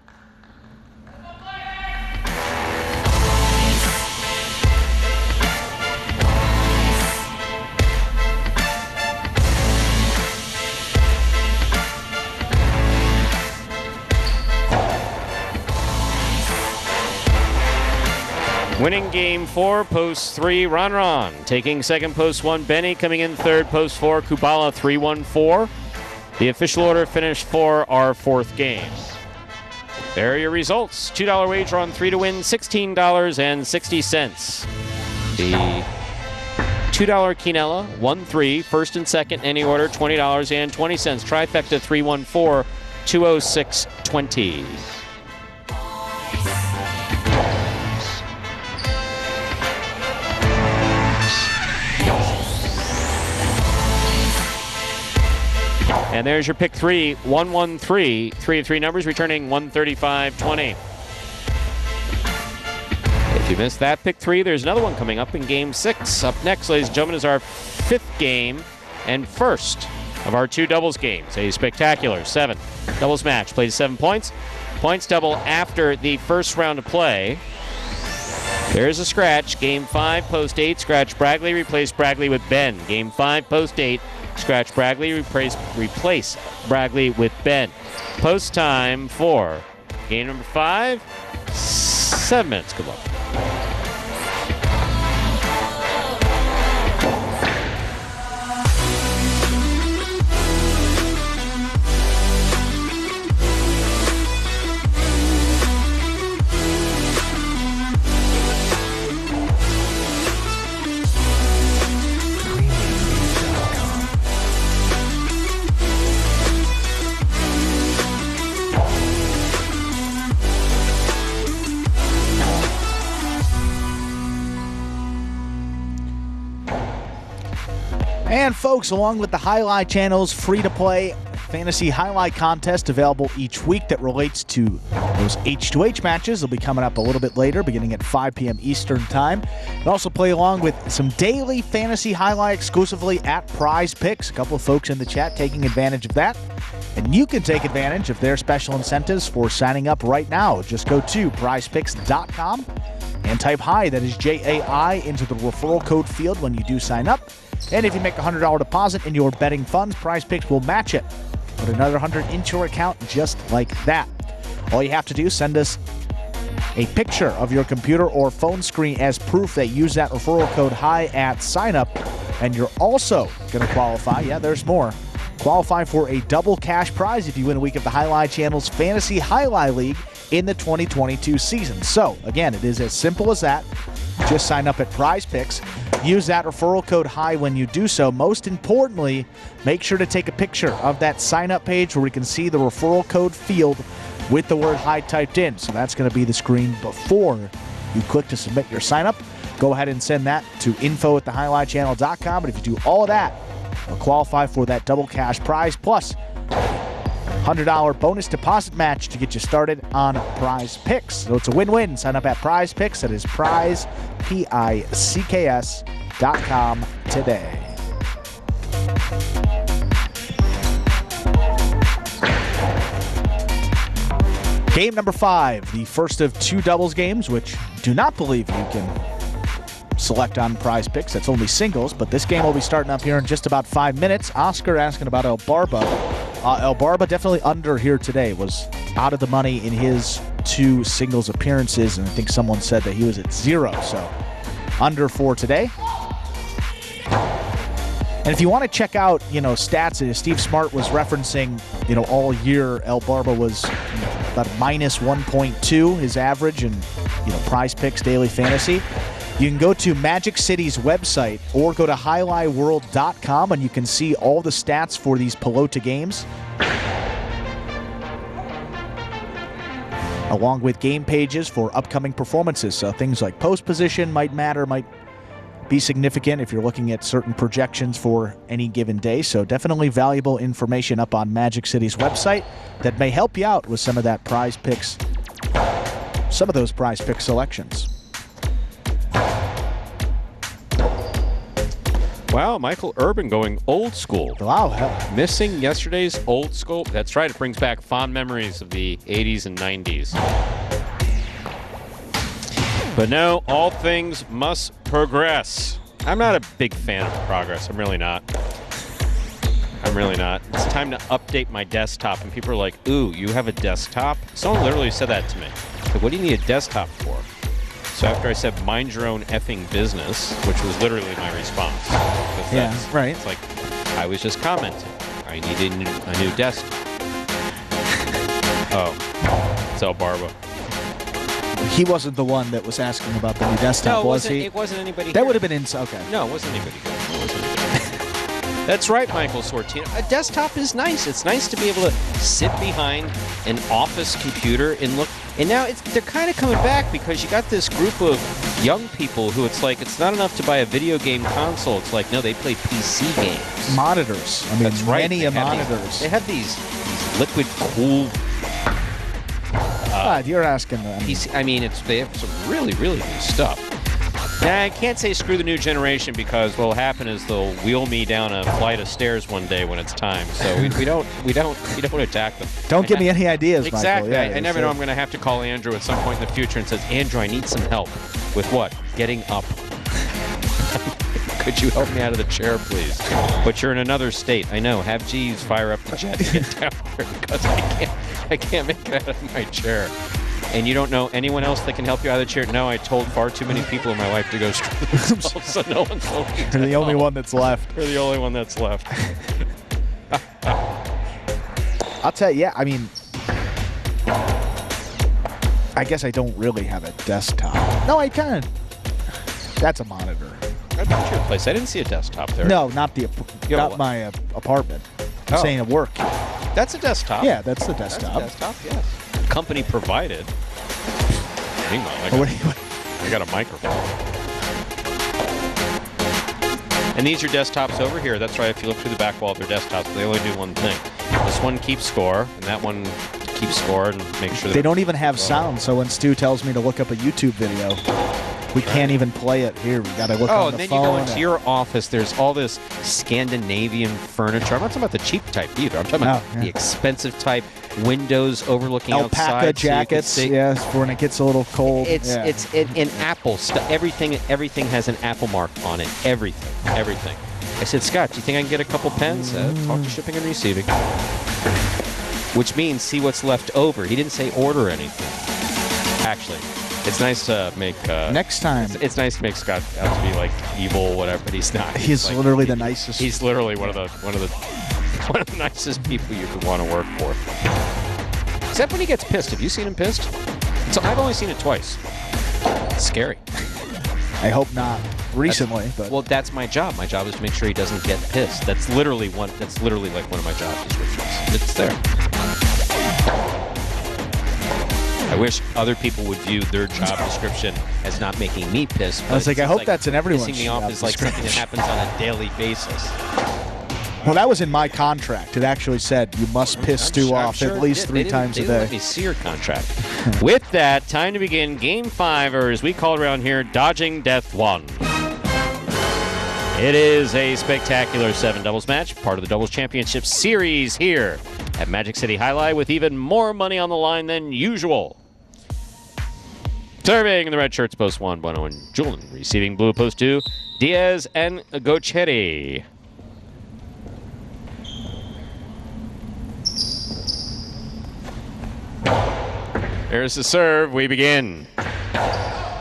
Winning game 4, post 3, Ron. Taking second, post 1, Benny. Coming in third, post 4, Kubala, 3-1-4. The official order finished for our 4th game. There are your results. $2 wager on 3 to win, $16.60. The $2 Quinella, 1-3, first and second, any order, $20.20. Trifecta, 3-1-4, 206.20. And there's your pick 3, 1-1-3. 3 of 3 numbers returning 135.20. If you missed that pick 3, there's another one coming up in game 6. Up next, ladies and gentlemen, is our 5th game and first of our 2 doubles games. A spectacular 7 doubles match. Played 7 points. Points double after the first round of play. There's a scratch. Game 5, post 8. Scratch Bragley, replace Bragley with Ben. Game 5, post 8. Scratch Bragley, replace Bragley with Ben. Post time for game number 5, 7 minutes. Good luck. And folks, along with the Highlight Channel's free-to-play fantasy highlight contest available each week that relates to those H2H matches. They'll be coming up a little bit later, beginning at 5 p.m. Eastern Time. And also play along with some daily fantasy highlight exclusively at Prize Picks. A couple of folks in the chat taking advantage of that. And you can take advantage of their special incentives for signing up right now. Just go to prizepicks.com and type HI, that is J-A-I, into the referral code field when you do sign up. And if you make a $100 deposit in your betting funds, Prize Picks will match it. Put another $100 into your account just like that. All you have to do is send us a picture of your computer or phone screen as proof that you use that referral code HI at sign up, and you're also going to qualify, yeah, there's more, qualify for a double cash prize if you win a week of the Highlight Channel's Fantasy Highlight League in the 2022 season. So, again, it is as simple as that. Just sign up at Prize Picks. Use that referral code HIGH when you do so. Most importantly, make sure to take a picture of that sign-up page where we can see the referral code field with the word HIGH typed in. So that's going to be the screen before you click to submit your sign-up. Go ahead and send that to info@thehighlightchannel.com. But if you do all of that, you'll qualify for that double cash prize plus $100 bonus deposit match to get you started on Prize Picks. So it's a win-win. Sign up at Prize Picks. That is Prize, PICKS.com today. Game number 5, the first of 2 doubles games, which do not believe you can select on Prize Picks. That's only singles, but this game will be starting up here in just about 5 minutes. Oscar asking about El Barba. El Barba definitely under here today. Was out of the money in his 2 singles appearances, and I think someone said that he was at 0, so under for today. And if you want to check out, stats, Steve Smart was referencing, all year El Barba was about minus 1.2 his average in, Prize Picks daily fantasy. You can go to Magic City's website or go to highlightworld.com and you can see all the stats for these Pelota games, along with game pages for upcoming performances. So things like post position might matter, might be significant if you're looking at certain projections for any given day. So definitely valuable information up on Magic City's website that may help you out with some of that Prize Picks, some of those Prize Pick selections. Wow, Michael Urban going old school. Wow. Missing yesterday's old school. That's right, it brings back fond memories of the 80s and 90s. But no, all things must progress. I'm not a big fan of progress. I'm really not. It's time to update my desktop. And people are like, ooh, you have a desktop? Someone literally said that to me. Like, what do you need a desktop for? So after I said, mind your own effing business, which was literally my response. Yeah, right. It's like, I was just commenting. I needed a new desk. Oh, it's El Barba. He wasn't the one that was asking about the new desktop, was he? It wasn't anybody That here. would have been okay. No, it wasn't anybody here. That's right, Michael Sortino. A desktop is nice. It's nice to be able to sit behind an office computer and look. And now they're kind of coming back because you got this group of young people who it's like it's not enough to buy a video game console. It's like, no, they play PC games. Monitors. I mean, that's right. Many monitors. They have these liquid cooled. You're asking them. They have some really, really new stuff. Now, I can't say screw the new generation because what'll happen is they'll wheel me down a flight of stairs one day when it's time. So we don't attack them. Don't give me any ideas, exactly. Michael. Yeah, I never know. I'm going to have to call Andrew at some point in the future and says, Andrew, I need some help. With what? Getting up. Could you help me out of the chair, please? But you're in another state. I know. Have Jeeves fire up the jet to get down there because I can't make it out of my chair. And you don't know anyone else that can help you out of the chair? No, I told far too many people in my life to go screw themselves, so no one told me. You're the only one that's left. You're the only one that's left. I'll tell you, I guess I don't really have a desktop. No, I can. That's a monitor. I've been to your place. I didn't see a desktop there. No, not my apartment. I'm saying at work. That's a desktop. Yeah, that's the desktop. That's a desktop, yes. Company provided. Meanwhile, I got a microphone. And these are desktops over here. That's right. If you look through the back wall of their desktops, they only do one thing. This one keeps score, and that one keeps score and make sure they don't even have sound. So when Stu tells me to look up a YouTube video, we can't even play it here. We got to look on the phone. Oh, then you go into your office. There's all this Scandinavian furniture. I'm not talking about the cheap type either. I'm talking about the expensive type. Windows overlooking outside. Alpaca jackets, yes, for when it gets a little cold. It's an Apple stuff. Everything has an Apple mark on it. Everything. I said, Scott, do you think I can get a couple pens? Talk to shipping and receiving. Which means see what's left over. He didn't say order anything. Actually, it's nice to make. Next time. It's nice to make Scott out to be like evil, whatever, but he's not. He's like, literally the nicest. He's literally one of the One of the nicest people you could want to work for. Except when he gets pissed. Have you seen him pissed? So I've only seen it twice. It's scary. I hope not recently. But well, that's my job. My job is to make sure he doesn't get pissed. That's literally like one of my job descriptions. It's there. I wish other people would view their job description as not making me pissed. I was like, I hope that's in everyone's pissing me off is like something that happens on a daily basis. Well, that was in my contract. It actually said you must piss Stu off at least 3 times a day. Let me see your contract. With that, time to begin Game 5, or as we call it around here, Dodging Death 1. It is a spectacular 7-doubles match, part of the Doubles Championship Series here at Magic City Highlight, with even more money on the line than usual. Serving in the red shirts, post 1, Bueno and Julian. Receiving blue, post 2, Diaz and Gochetti. There's the serve. We begin.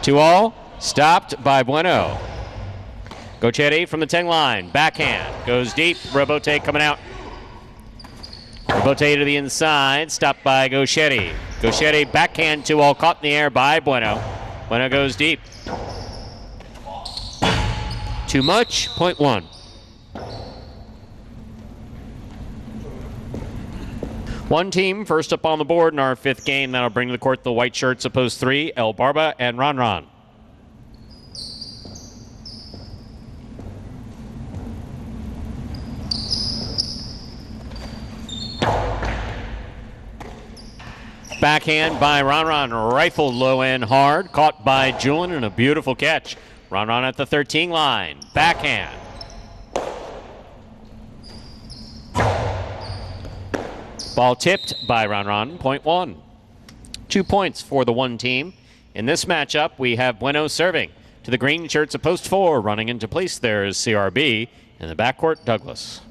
2-all. Stopped by Bueno. Gochetti from the 10 line. Backhand. Goes deep. Robote coming out. Robote to the inside. Stopped by Gochetti. Gochetti backhand 2-all. Caught in the air by Bueno. Bueno goes deep. Too much. Point 1. One team first up on the board in our 5th game. That'll bring to the court the white shirts of post 3, El Barba and Ron. Backhand by Ron. Rifled low end hard. Caught by Julian and a beautiful catch. Ron at the 13 line. Backhand. Ball tipped by Ron. Point 1. 2 points for the one team. In this matchup, we have Bueno serving to the green shirts of post 4. Running into place there is CRB. In the backcourt, Douglas.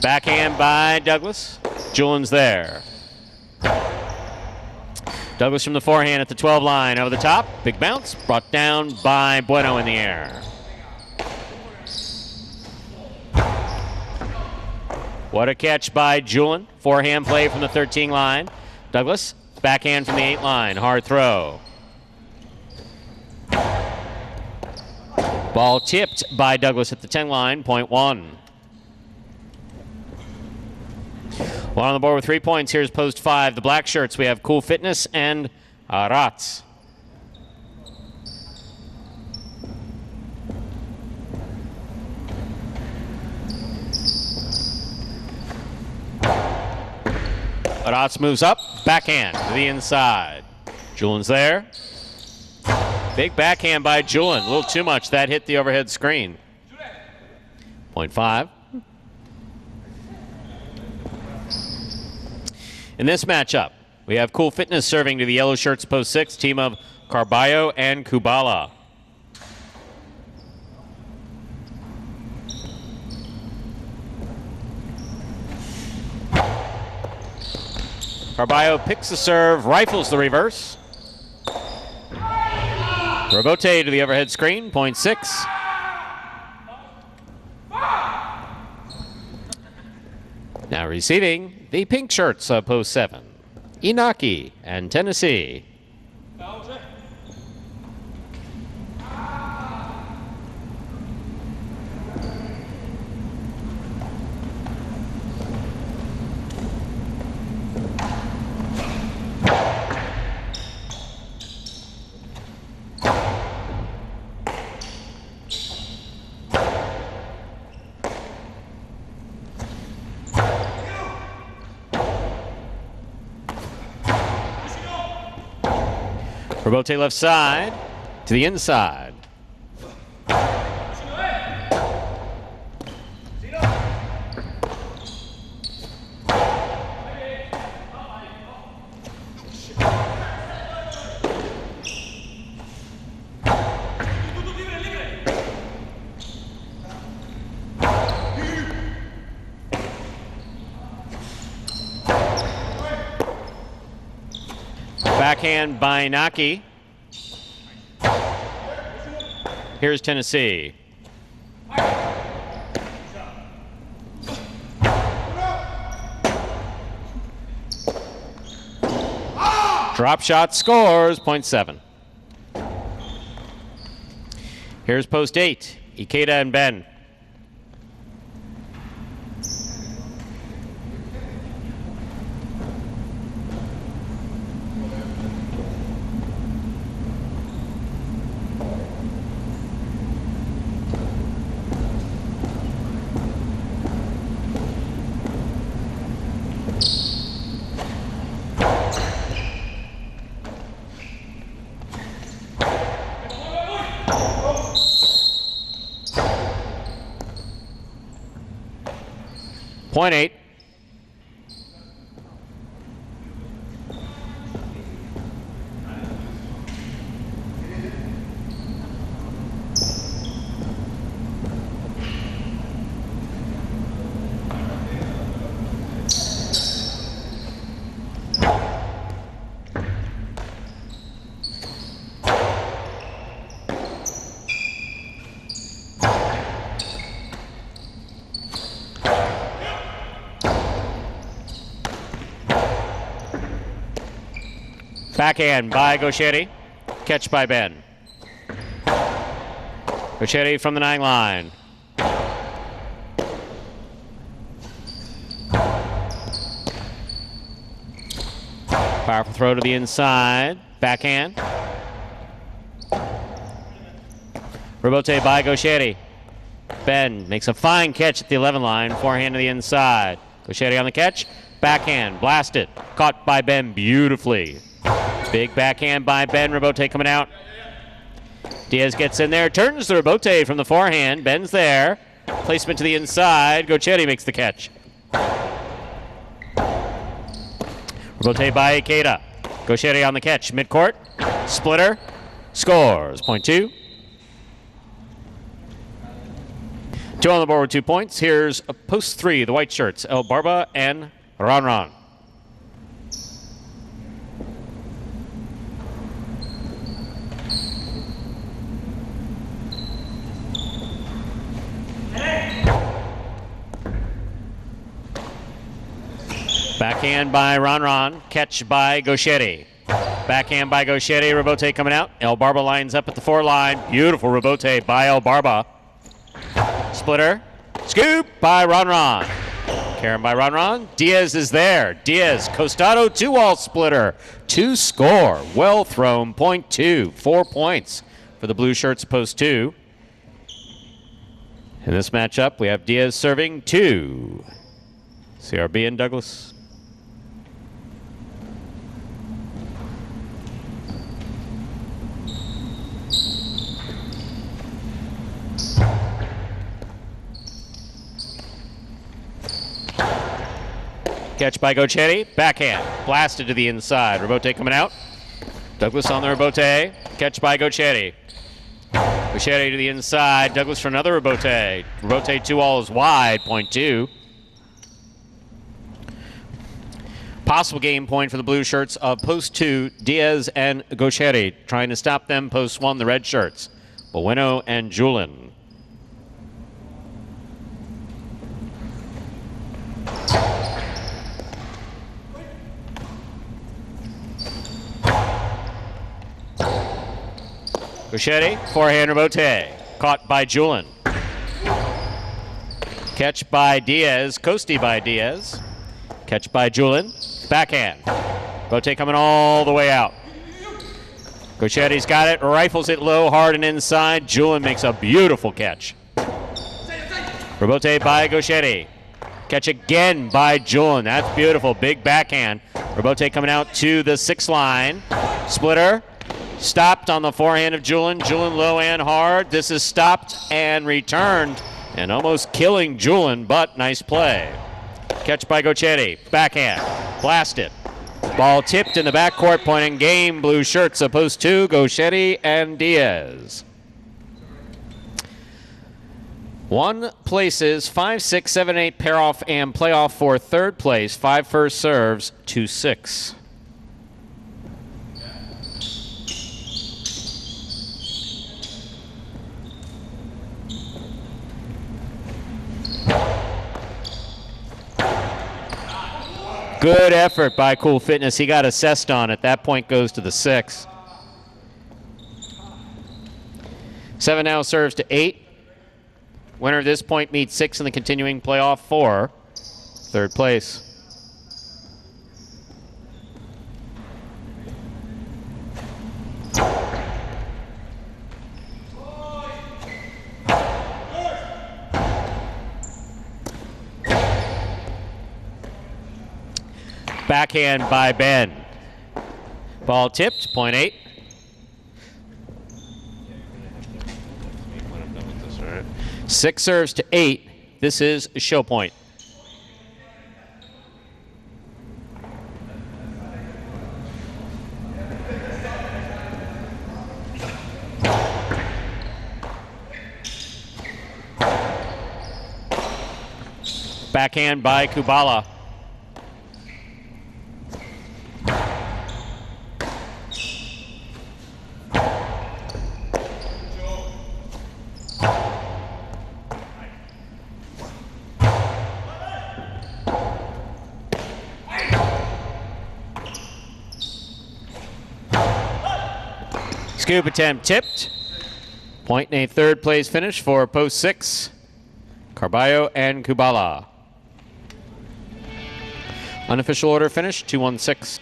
Backhand by Douglas. Julian's there. Douglas from the forehand at the 12 line. Over the top. Big bounce. Brought down by Bueno in the air. What a catch by Julian. Forehand play from the 13 line. Douglas. Backhand from the 8 line. Hard throw. Ball tipped by Douglas at the 10 line. Point 1. One on the board with 3 points. Here's post 5. The black shirts. We have Cool Fitness and Rats. Rats moves up. Backhand to the inside. Julian's there. Big backhand by Julian. A little too much. That hit the overhead screen. Point 5. In this matchup, we have Cool Fitness serving to the yellow shirts post 6, team of Carballo and Kubala. Carballo picks the serve, rifles the reverse. Robote to the overhead screen, point 6. Now receiving the pink shirts of post 7, Inaki and Tennessee. Robote left side to the inside. Backhand by Naki. Here's Tennessee. Drop shot scores, 0.7. Here's post 8, Ikeda and Ben. Point 8. Backhand by Gauchetti. Catch by Ben. Gauchetti from the 9 line. Powerful throw to the inside. Backhand. Rebote by Gauchetti. Ben makes a fine catch at the 11 line. Forehand to the inside. Gauchetti on the catch. Backhand. Blasted. Caught by Ben beautifully. Big backhand by Ben. Rebote coming out. Diaz gets in there. Turns the Rebote from the forehand. Ben's there. Placement to the inside. Gauchetti makes the catch. Rebote by Ikeda. Gauchetti on the catch. Midcourt. Splitter. Scores. 0.2. 2 on the board with 2 points. Here's post 3, the white shirts. El Barba and Ron. Backhand by Ron. Catch by Gauchetti. Backhand by Gauchetti. Rebote coming out. El Barba lines up at the 4 line. Beautiful Rebote by El Barba. Splitter. Scoop by Ron. Karen by Ron. Diaz is there. Diaz. Costado 2-wall splitter. 2 score. Well thrown. 0.2. 4 points for the blue shirts post 2. In this matchup, we have Diaz serving 2. CRB and Douglas. Catch by Gauchetti. Backhand. Blasted to the inside. Rebote coming out. Douglas on the Rebote. Catch by Gauchetti. Gauchetti to the inside. Douglas for another Rebote. Rebote 2-all is wide. 0.2. Possible game point for the blue shirts of post 2, Diaz and Gauchetti. Trying to stop them post 1, the red shirts. Bueno and Julin. Gauchetti, forehand Rebote. Caught by Julin. Catch by Diaz. Costi by Diaz. Catch by Julin. Backhand. Rebote coming all the way out. Gauchetti's got it. Rifles it low, hard, and inside. Julin makes a beautiful catch. Rebote by Gauchetti. Catch again by Julin. That's beautiful. Big backhand. Rebote coming out to the 6 line. Splitter. Stopped on the forehand of Julin. Julin low and hard. This is stopped and returned and almost killing Julin, but nice play. Catch by Gauchetti. Backhand. Blasted. Ball tipped in the backcourt, point in game. Blue shirts opposed to Gauchetti and Diaz. 1 places 5, 6, 7, 8 pair off and playoff for 3rd place. 5 first serves, 2, 6. Good effort by Cool Fitness. He got assessed on it. That point goes to the 6. 7 now serves to 8. Winner of this point meets 6 in the continuing playoff for third place. Backhand by Ben. Ball tipped, point 8. Six serves to 8. This is a show point. Backhand by Kubala. Scoop attempt tipped. Point in a third place finish for post 6. Carballo and Kubala. Unofficial order finish 2-1-6.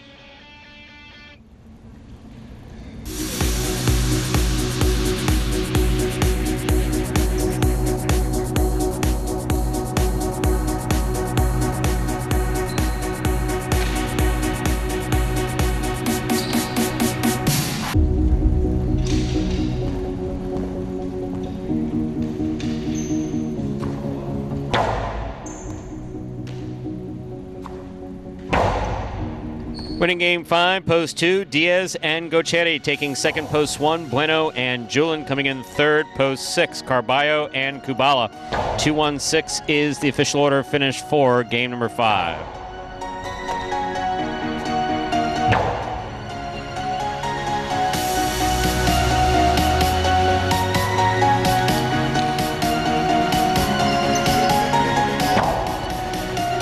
Winning game 5, post 2, Diaz and Gochetti taking second, post 1, Bueno and Julin coming in third, post 6, Carballo and Kubala. 2-1-6 is the official order finish for game number 5.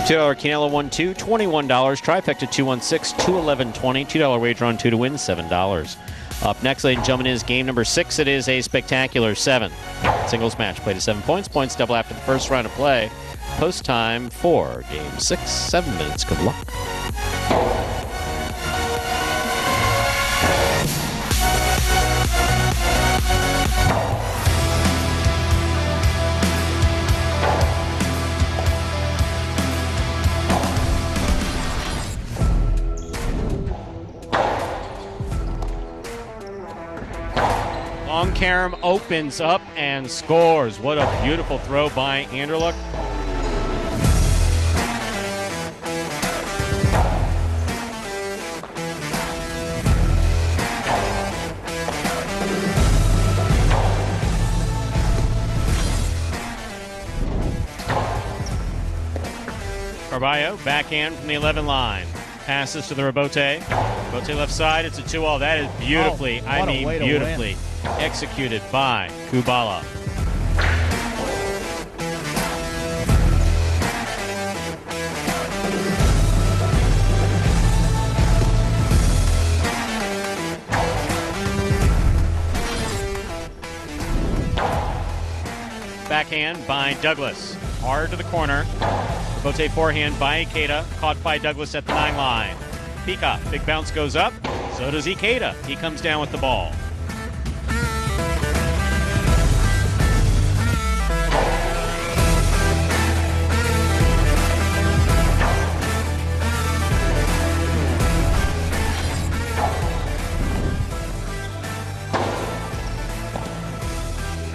$2 Canelo 1-2, $21. Trifecta 2-1-6, $2-11-20. $2 wager on 2 to win, $7. Up next, ladies and gentlemen, is game number 6. It is a spectacular 7. Singles match played to 7 points. Points double after the first round of play. Post time for game 6. 7 minutes. Good luck. Long Karam opens up and scores. What a beautiful throw by Anderluck. Carballo, backhand from the 11 line. Passes to the Rebote. Rebote left side, it's a 2-all. That is beautifully, beautifully executed by Kubala. Backhand by Douglas. Hard to the corner. Rebote forehand by Ikeda. Caught by Douglas at the 9 line. Hípica, big bounce goes up. So does Ikeda. He comes down with the ball.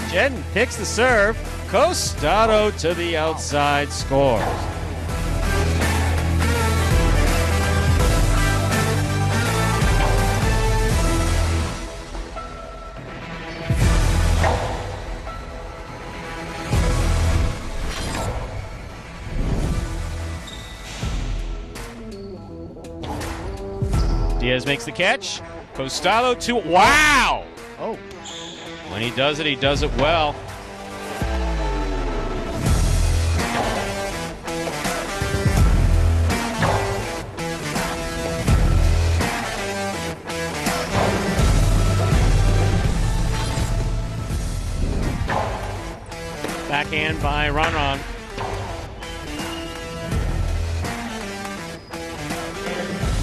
Jedden picks the serve. Costado to the outside, scores. Diaz makes the catch. Costado to, wow! Oh. When he does it well. backhand by Ron.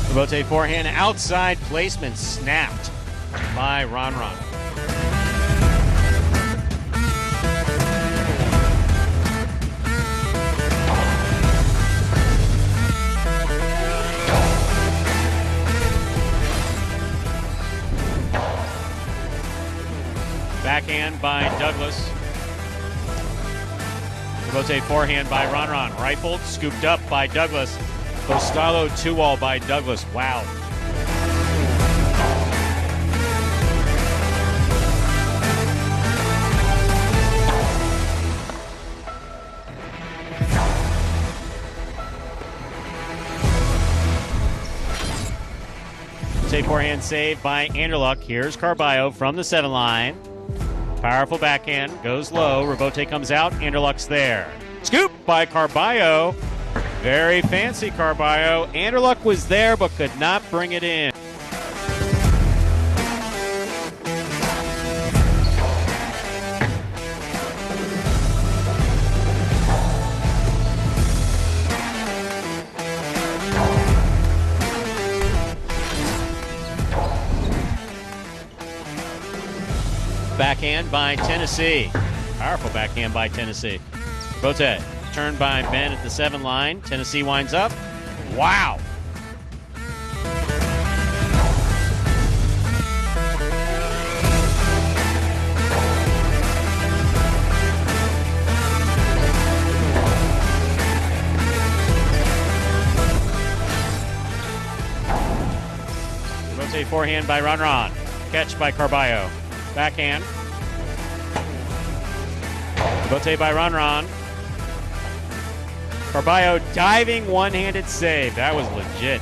Rebote forehand outside placement snapped by Ron. Backhand by Douglas. Rebote forehand by Ron. Rifled, scooped up by Douglas. Postalo 2-all by Douglas. Wow. Rebote forehand save by Anderluck. Here's Carballo from the 7 line. Powerful backhand, goes low. Rebote comes out, Anderluck's there. Scoop by Carballo. Very fancy Carballo. Anderluck was there but could not bring it in. Backhand by Tennessee. Powerful backhand by Tennessee. Rebote. Turn by Ben at the 7 line. Tennessee winds up. Wow. Rebote forehand by Ron. Catch by Carballo. Backhand. Rebote by Ron. Carballo diving one-handed save. That was legit.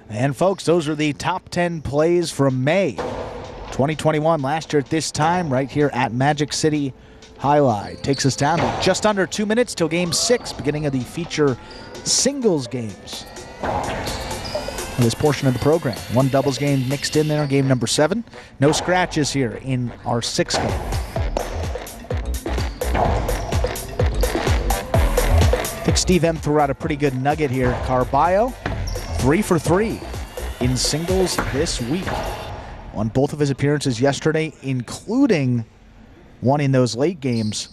And folks, those are the top 10 plays from May 2021. Last year at this time, right here at Magic City Highlight. Takes us down to just under 2 minutes till Game 6, beginning of the feature singles games. This portion of the program. One doubles game mixed in there, game number 7. No scratches here in our 6th game. I think Steve M threw out a pretty good nugget here. Carballo, 3 for 3 in singles this week. On both of his appearances yesterday, including one in those late games.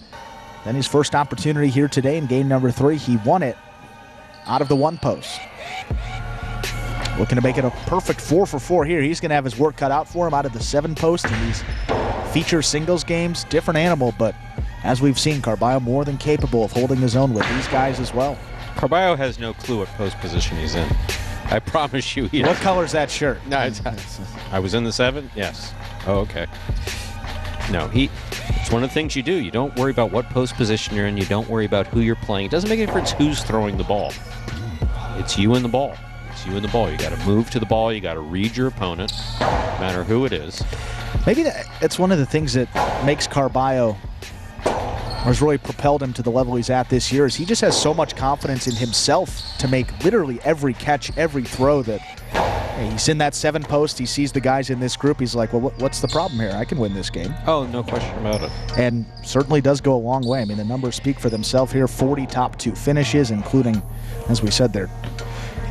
Then his first opportunity here today in game number 3, he won it out of the 1 post. Looking to make it a perfect 4 for 4 here. He's going to have his work cut out for him out of the 7 post in these feature singles games. Different animal, but as we've seen, Carballo more than capable of holding his own with these guys as well. Carballo has no clue what post position he's in. I promise you. What color's that shirt? No, I was in the 7? Yes. Oh, okay. No, it's one of the things you do. You don't worry about what post position you're in. You don't worry about who you're playing. It doesn't make a difference who's throwing the ball. It's you and the ball. It's you and the ball. You got to move to the ball. You got to read your opponent, no matter who it is. Maybe it's one of the things that makes Carballo, or has really propelled him to the level he's at this year, is he just has so much confidence in himself to make literally every catch, every throw that he's in that 7 post. He sees the guys in this group. He's like, well, what's the problem here? I can win this game. Oh, no question about it. And certainly does go a long way. I mean, the numbers speak for themselves here. 40 top 2 finishes, including, as we said there,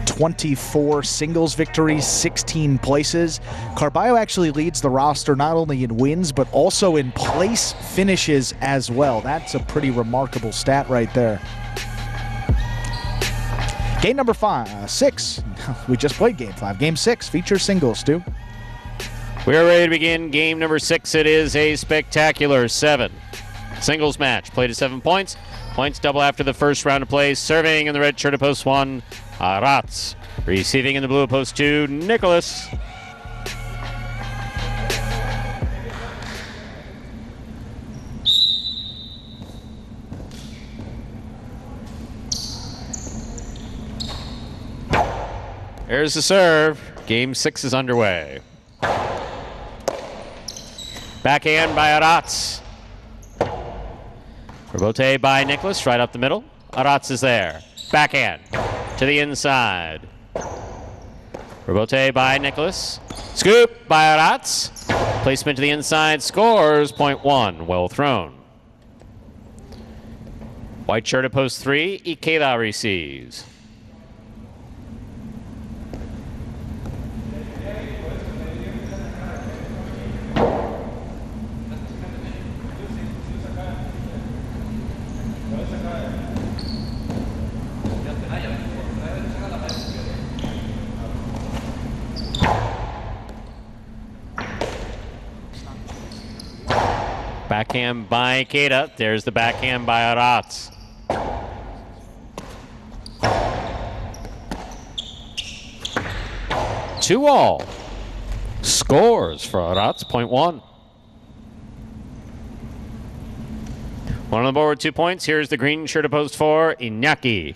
24 singles victories, 16 places. Carballo actually leads the roster not only in wins, but also in place finishes as well. That's a pretty remarkable stat right there. Game number 6. We just played game 5. Game 6 features singles, Stu. We are ready to begin game number 6. It is a spectacular 7 singles match. Played at 7 points. Points double after the first round of play. Serving in the red shirt of post 1, Arats. Receiving in the blue of post 2, Nicholas. There's the serve. Game 6 is underway. Backhand by Arats. Rebote by Nicholas, right up the middle. Arats is there. Backhand to the inside. Rebote by Nicholas. Scoop by Arats. Placement to the inside, scores, point 1. Well thrown. White shirt at post 3, Hípica receives. Backhand by Keita. There's the backhand by Arats. Two all. Scores for Arats, point 1. One on the board, 2 points. Here's the green shirt at post 4, Iñaki.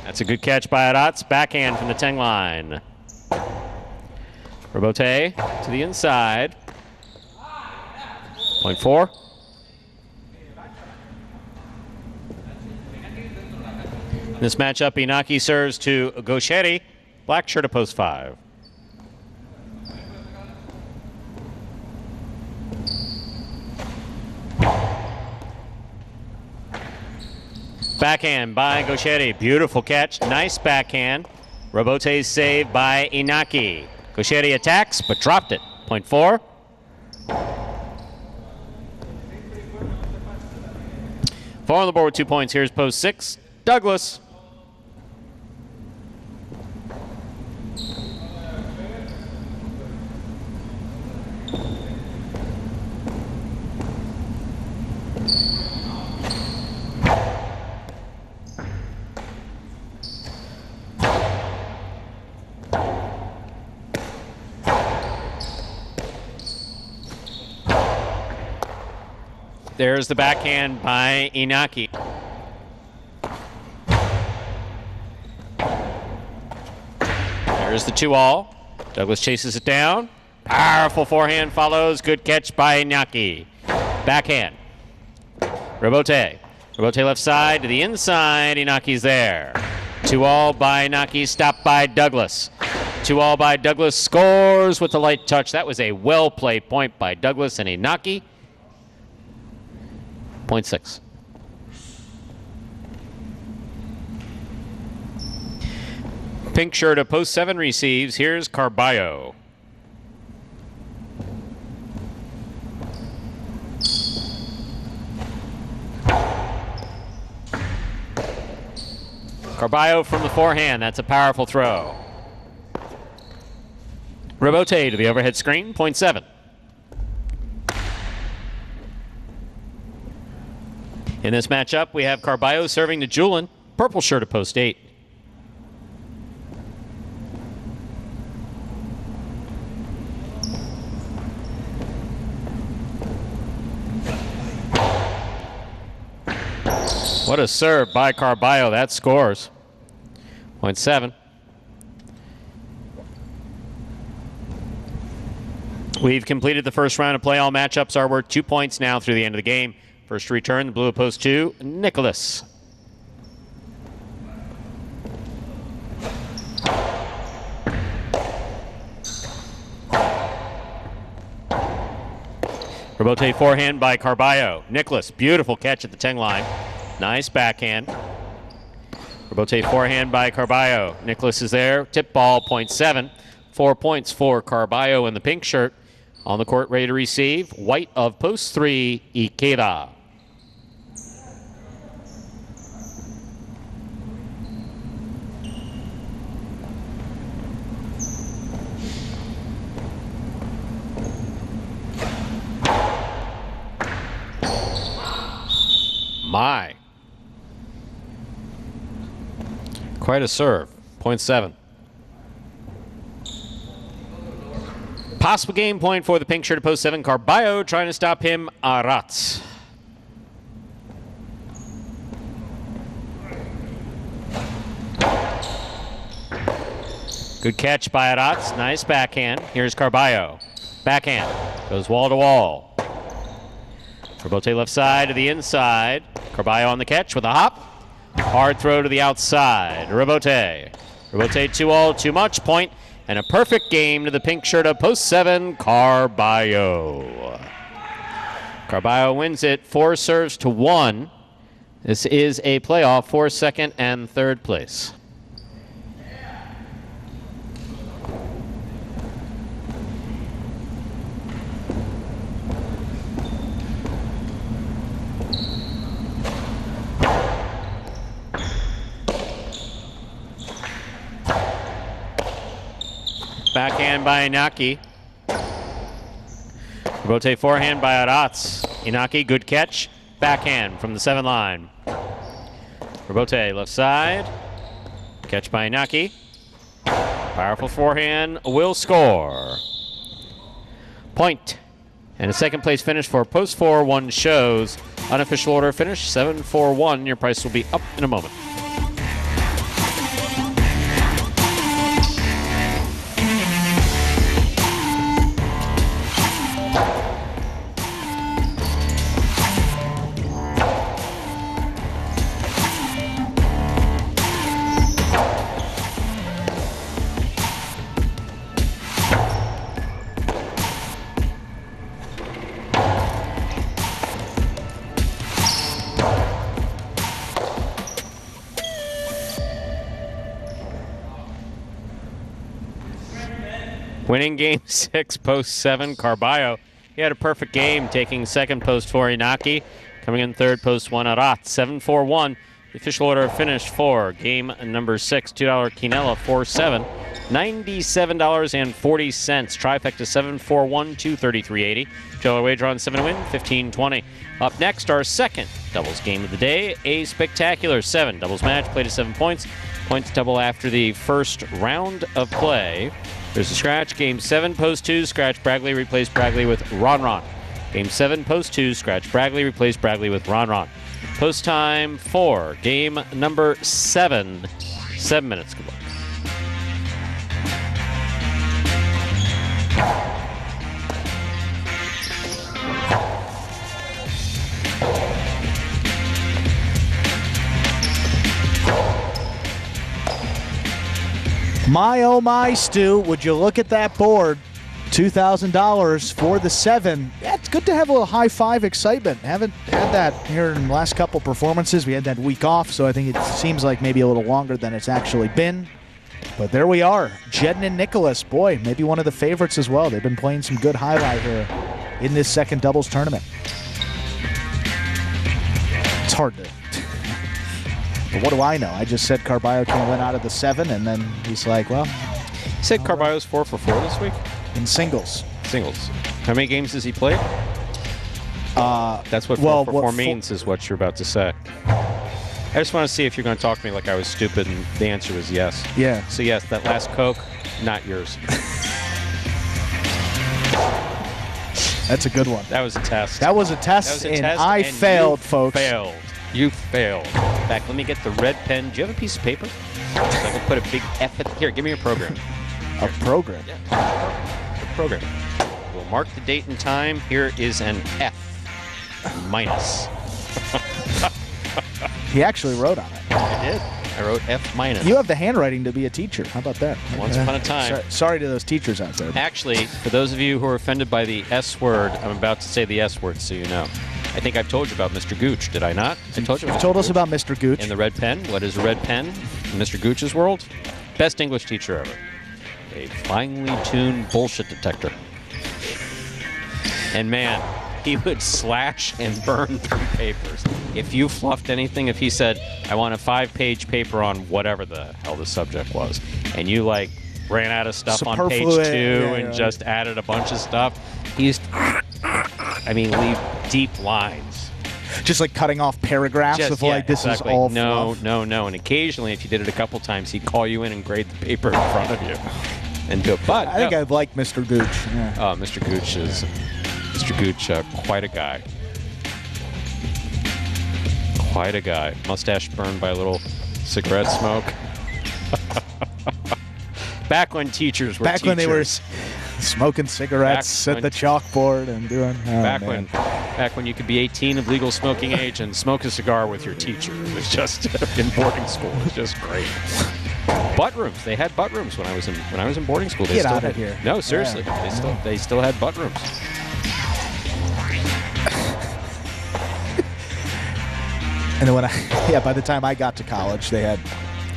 That's a good catch by Arats. Backhand from the 10 line. Rebote to the inside. Point 4. In this matchup, Iñaki serves to Gosheri. Black shirt at post 5. Backhand by Gosheri. Beautiful catch. Nice backhand. Rebote saved by Iñaki. Gosheri attacks, but dropped it. Point 4. 4 on the board with 2 points. Here's post 6. Douglas. There's the backhand by Iñaki. There's the 2 all. Douglas chases it down. Powerful forehand follows. Good catch by Iñaki. Backhand. Rebote. Rebote left side to the inside. Inaki's there. 2 all by Inaki. Stopped by Douglas. 2 all by Douglas. Scores with the light touch. That was a well-played point by Douglas and Inaki. Point 6. Pink shirt at post 7 receives. Here's Carballo. Carballo from the forehand. That's a powerful throw. Rebote to the overhead screen. Point 7. In this matchup, we have Carballo serving to Julin. Purple shirt at post 8. What a serve by Carballo. That scores. Point 7. We've completed the first round of play. All matchups are worth 2 points now through the end of the game. First return, the blue at post 2, Nicholas. Rebote forehand by Carballo. Nicholas, beautiful catch at the 10 line. Nice backhand. Rebote forehand by Carballo. Nicholas is there. Tip ball, point 7. 4 points for Carballo in the pink shirt. On the court, ready to receive. White of post 3, Ikeda. My. Quite a serve. Point 7. Possible game point for the pink shirt at post 7. Carballo trying to stop him. Arats. Good catch by Arats. Nice backhand. Here's Carballo. Backhand. Goes wall to wall. Rebote left side to the inside. Carballo on the catch with a hop. Hard throw to the outside. Rebote. Rebote 2-all, too much. Point. And a perfect game to the pink shirt of post 7, Carballo. Carballo wins it 4 serves to 1. This is a playoff for 2nd and 3rd place. Backhand by Inaki. Rebote forehand by Arats. Inaki, good catch. Backhand from the 7 line. Rebote left side. Catch by Inaki. Powerful forehand will score. Point. And a 2nd place finish for post 4, 1 shows. Unofficial order finish 7-4-1. Your price will be up in a moment. Winning game 6, post 7, Carballo. He had a perfect game, taking 2nd post 4, Inaki. Coming in 3rd, post 1, Arat. 7-4-1. The official order finished for game number 6, $2 Quinella, 4-7. $97.40. Trifecta 7-4-1, $233.80. $2 wager on 7 to win, $15.20. Up next, our 2nd doubles game of the day, a spectacular 7 doubles match, played at 7 points. Points double after the first round of play. There's a scratch. Game 7, post 2, scratch Bragley, replace Bragley with Ron. Game 7, post 2, scratch Bragley, replace Bragley with Ron. Post time for game number 7. 7 minutes. Good luck. My, oh my, Stu, would you look at that board? $2,000 for the 7. Yeah, it's good to have a little high 5 excitement. Haven't had that here in the last couple performances. We had that week off, so I think it seems like maybe a little longer than it's actually been. But there we are. Jedden and Nicholas, boy, maybe one of the favorites as well. They've been playing some good highlight here in this 2nd doubles tournament. It's hard to... But what do I know? I just said Carballo can't win out of the 7, and then he's like, well... You said Carballo's 4 for 4 this week? In singles. Singles. How many games has he played? That's what 4 for 4 means, is what you're about to say. I just want to see if you're going to talk to me like I was stupid, and the answer was yes. Yeah. So yes, that last Coke, not yours. That's a good one. That was a test. That was a test, and I failed, folks. Failed. You failed. In fact, let me get the red pen. Do you have a piece of paper? So I can put a big F at... Here, give me a program. A program? Yeah, a program. We'll mark the date and time. Here is an F minus. He actually wrote on it. I did. I wrote F minus. You have the handwriting to be a teacher. How about that? Once upon a time. Sorry to those teachers out there. Actually, for those of you who are offended by the S word, I'm about to say the S word so you know. I think I've told you about Mr. Gooch, did I not? I told you about You've told us about Mr. Gooch. And the red pen. What is a red pen in Mr. Gooch's world? Best English teacher ever. A finely tuned bullshit detector. And man, he would slash and burn through papers. If you fluffed anything, if he said, I want a 5-page paper on whatever the hell the subject was, and you like ran out of stuff on page 2 and just added a bunch of stuff, he used leave deep lines. Just like cutting off paragraphs of like, this is all No. And occasionally, if you did it a couple times, he'd call you in and grade the paper in front of you. and do it. But I think I'd like Mr. Gooch. Yeah. Oh, Mr. Gooch is quite a guy. Quite a guy. Mustache burned by a little cigarette smoke. Back when teachers were when they were smoking cigarettes at the chalkboard and doing. Back when you could be 18 of legal smoking age and smoke a cigar with your teacher. It was just in boarding school. It was just great. Butt rooms. They had butt rooms when I was in boarding school. They Get still out of had, here. No, seriously. Yeah. They still had butt rooms. And then by the time I got to college, they had.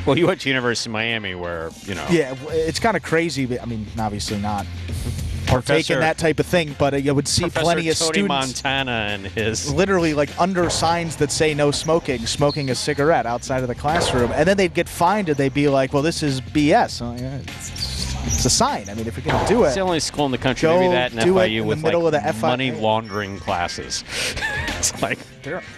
Well, you went to University of Miami, where Yeah, it's kind of crazy. But, I mean, obviously not partaking that type of thing, but you would see Professor plenty of Tony students. Montana and his literally like under signs that say no smoking a cigarette outside of the classroom, and then they'd get fined and they'd be like, "Well, this is BS." It's a sign. I mean, if you're going to do it, it's the only school in the country maybe that and do it FIU in with the middle like of the money laundering classes. It's like,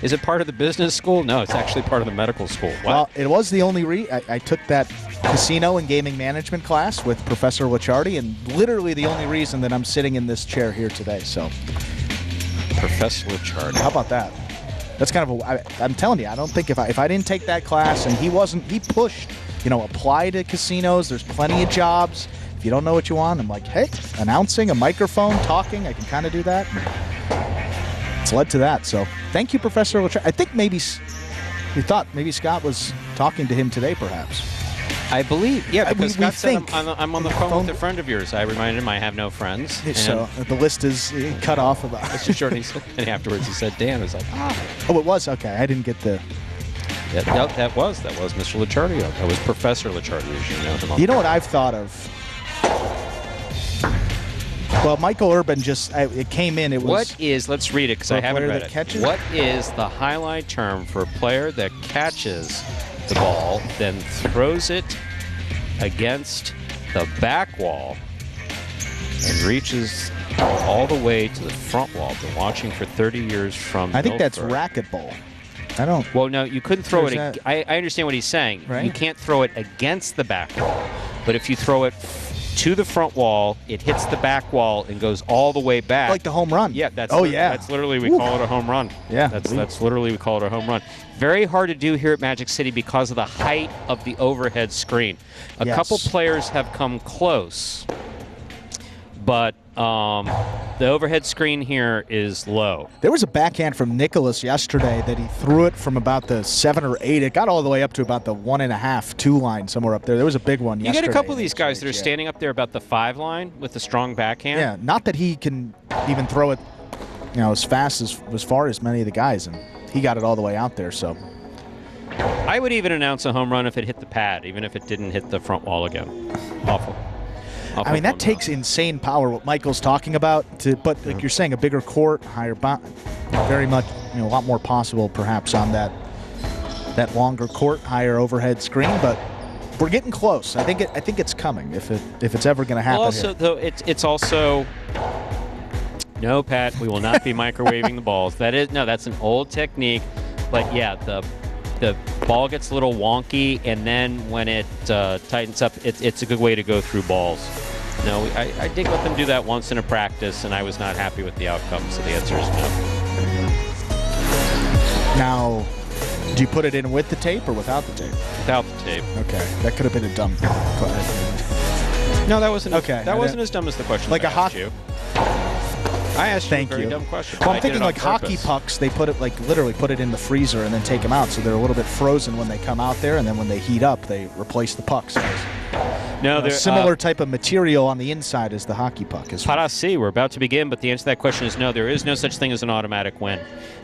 is it part of the business school? No, it's actually part of the medical school. What? Well, it was the only I took that casino and gaming management class with Professor Licciardi, and literally the only reason that I'm sitting in this chair here today. So, Professor Licciardi. How about that? That's kind of I'm telling you, I don't think if I didn't take that class and he pushed, apply to casinos. There's plenty of jobs. If you don't know what you want, I'm like, hey, announcing, a microphone, talking, I can kind of do that. It's led to that. So thank you, Professor Licciardi. I think maybe we thought maybe Scott was talking to him today, perhaps. I believe, yeah, because Scott said think I'm on the phone with a friend of yours. I reminded him I have no friends. So the list is cut off about Mr. Jordan, and afterwards he said, Dan. I was like, Oh, it was? Okay, I didn't get the... Yeah, that was Mr. Licciardi. That was Professor Licciardi, as you know him. You know what I've thought of? Well, Michael Urban it came in, it was... What is, let's read it because I haven't read it. What is the highlight term for a player that catches the ball, then throws it against the back wall and reaches all the way to the front wall? I've been watching for 30 years from I think that's Milford. racquetball. I don't... Well, no, you couldn't throw it... I understand what he's saying. Right? You can't throw it against the back wall. But if you throw it to the front wall, it hits the back wall and goes all the way back. Like the home run. Yeah, that's that's literally, we call it a home run. Yeah. That's literally, we call it a home run. Very hard to do here at Magic City because of the height of the overhead screen. A couple players have come close, but the overhead screen here is low. There was a backhand from Nicholas yesterday that he threw it from about the 7 or 8. It got all the way up to about the 1.5, 2 line, somewhere up there. There was a big one yesterday. You get a couple of these guys that are standing up there about the 5 line with the strong backhand. Yeah, not that he can even throw it, as fast as far as many of the guys, and he got it all the way out there. So I would even announce a home run if it hit the pad, even if it didn't hit the front wall again. Awful. I mean, that takes insane power, what Michael's talking about. But like you're saying, a bigger court, higher very much, a lot more possible perhaps on that longer court, higher overhead screen. But we're getting close. I think it's coming if it's ever going to happen. Well, also, though, it's also no, Pat. We will not be microwaving the balls. That's an old technique. But yeah, the ball gets a little wonky, and then when it tightens up, it's a good way to go through balls. No, I did let them do that once in a practice, and I was not happy with the outcome, so the answer is no. Now, do you put it in with the tape or without the tape? Without the tape. Okay, that could have been a dumb question. No, that wasn't. Okay, that wasn't as dumb as the question. Like I asked you. I asked you a very dumb question. Well, I'm thinking like hockey pucks, they put it literally put it in the freezer and then take them out, so they're a little bit frozen when they come out there, and then when they heat up, they replace the pucks. No, there's similar type of material on the inside as the hockey puck. Parasi, we're about to begin, but the answer to that question is no. There is no such thing as an automatic win.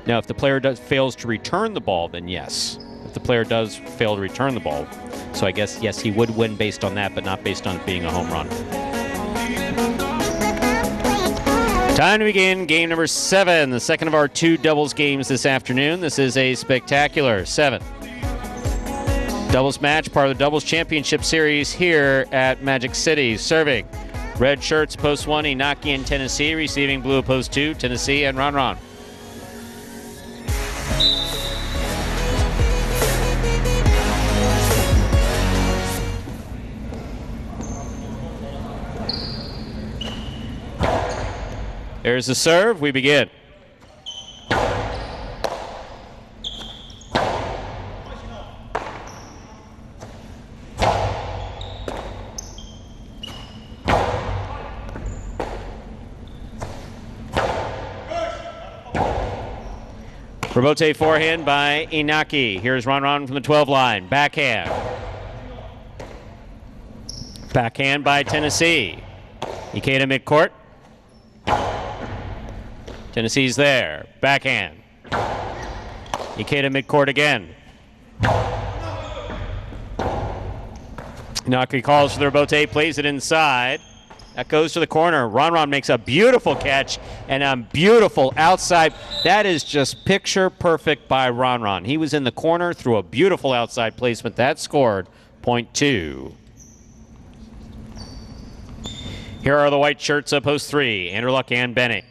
Now, if the player fails to return the ball, then yes. If the player does fail to return the ball, so I guess yes, he would win based on that, but not based on it being a home run. Time to begin game number 7, the second of our 2 doubles games this afternoon. This is a spectacular 7th doubles match, part of the Doubles Championship Series here at Magic City. Serving red shirts, post 1, Inaki and Tennessee. Receiving blue, post 2, Tennessee and Ron. There's the serve. We begin. Rebote forehand by Inaki. Here's Ron from the 12 line. Backhand. Backhand by Tennessee. Ikeda midcourt. Tennessee's there. Backhand. Ikeda midcourt again. Inaki calls for the rebote, plays it inside. That goes to the corner. Ron makes a beautiful catch and a beautiful outside. That is just picture perfect by Ron. He was in the corner through a beautiful outside placement. That scored point 2. Here are the white shirts of post 3, Andrew Luck and Bennett.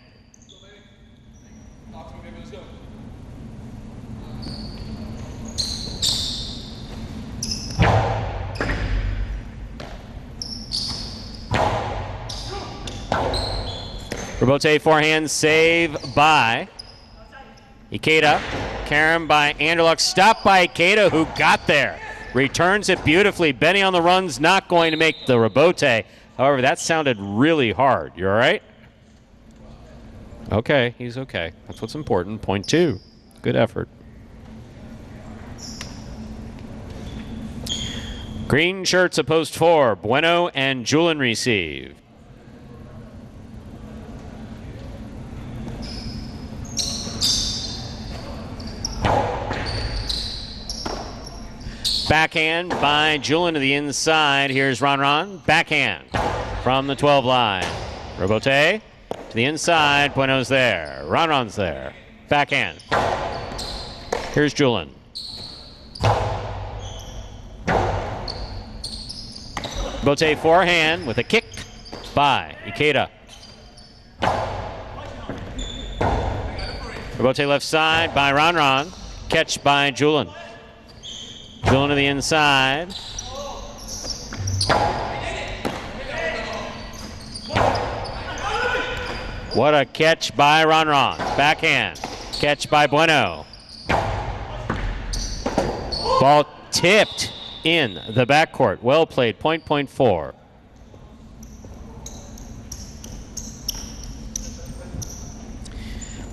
Rebote forehand save by Ikeda. Carom by Anderluck. Stopped by Ikeda, who got there. Returns it beautifully. Benny on the run's not going to make the rebote. However, that sounded really hard. You all right? Okay, he's okay. That's what's important. Point 2. Good effort. Green shirts of post 4. Bueno and Julian receive. Backhand by Julian to the inside. Here's Ron. Backhand from the 12 line. Rebote to the inside. Bueno's there. Ron's there. Backhand. Here's Julian. Rebote forehand with a kick by Ikeda. Rebote left side by Ron. Catch by Julian. Julian to the inside. What a catch by Ron. Backhand. Catch by Bueno. Ball tipped in the backcourt. Well played. Point 4.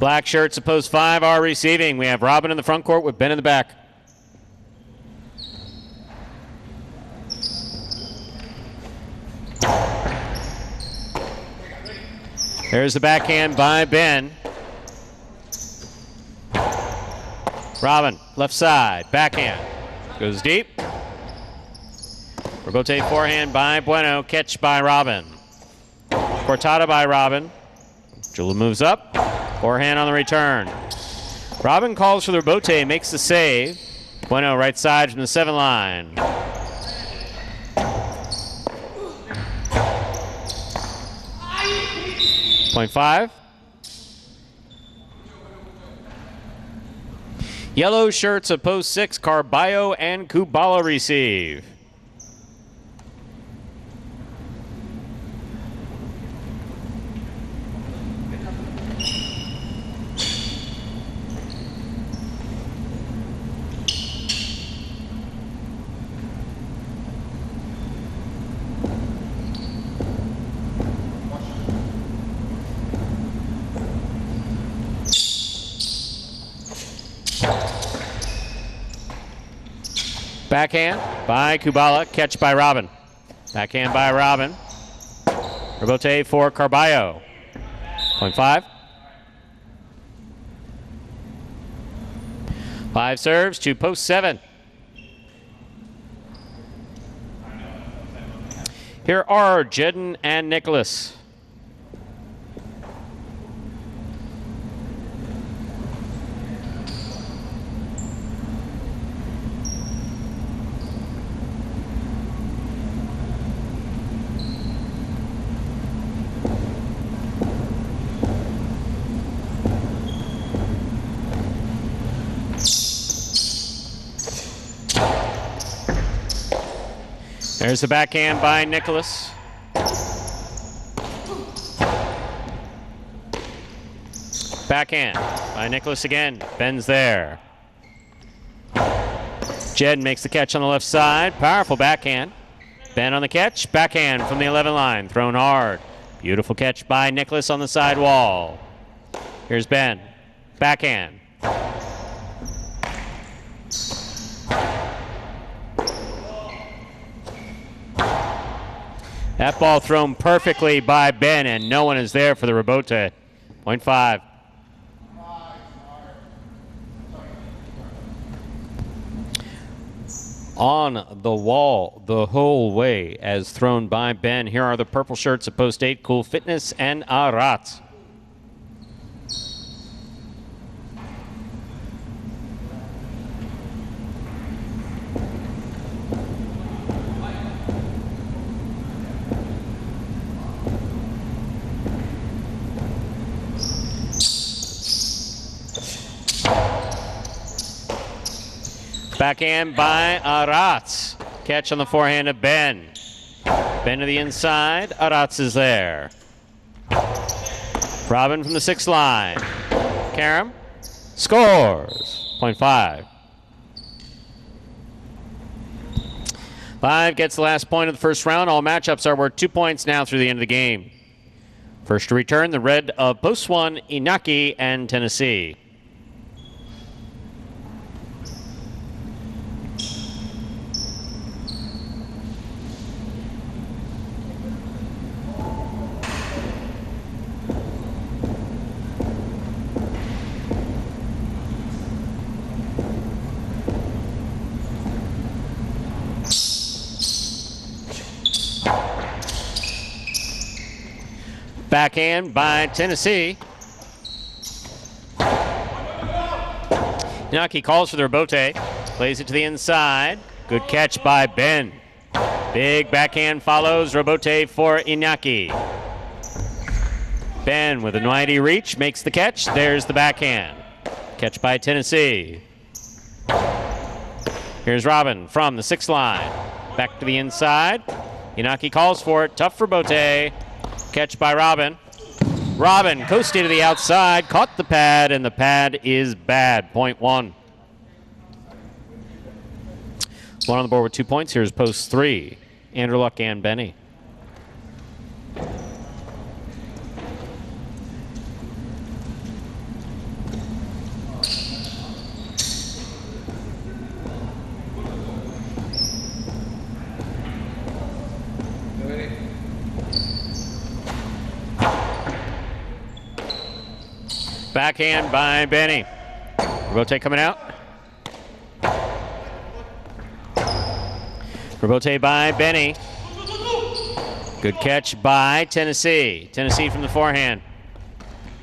Black shirts of post 5 are receiving. We have Robin in the front court with Ben in the back. There's the backhand by Ben. Robin, left side, backhand. Goes deep. Rebote forehand by Bueno, catch by Robin. Cortada by Robin. Julian moves up. Forehand on the return. Robin calls for the rebote, makes the save. Bueno right side from the 7 line. Point 5. Yellow shirts of post 6, Carballo and Kubala receive. Backhand by Kubala, catch by Robin. Backhand by Robin. Rebote for Carballo. Point 5. 5 serves to post 7. Here are Jedden and Nicholas. There's the backhand by Nicholas. Backhand by Nicholas again. Ben's there. Jed makes the catch on the left side. Powerful backhand. Ben on the catch. Backhand from the 11 line. Thrown hard. Beautiful catch by Nicholas on the side wall. Here's Ben. Backhand. That ball thrown perfectly by Ben, and no one is there for the rebote. 0.5. On the wall the whole way as thrown by Ben. Here are the purple shirts at post 8, Cool Fitness and Arat. Backhand by Aratz. Catch on the forehand of Ben. Ben to the inside. Aratz is there. Robin from the 6th line. Karam scores. 0.5. 5 gets the last point of the first round. All matchups are worth 2 points now through the end of the game. First to return, the red of post 1, Inaki and Tennessee. Backhand by Tennessee. Inaki calls for the rebote. Plays it to the inside. Good catch by Ben. Big backhand follows. Rebote for Inaki. Ben with a 90 reach makes the catch. There's the backhand. Catch by Tennessee. Here's Robin from the 6th line. Back to the inside. Inaki calls for it. Tough rebote. Catch by Robin. Robin coasted to the outside, caught the pad, and the pad is bad. 0.1. One on the board with 2 points. Here's post 3. Andrew Luck and Benny. Backhand by Benny. Rebote coming out. Rebote by Benny. Good catch by Tennessee. Tennessee from the forehand.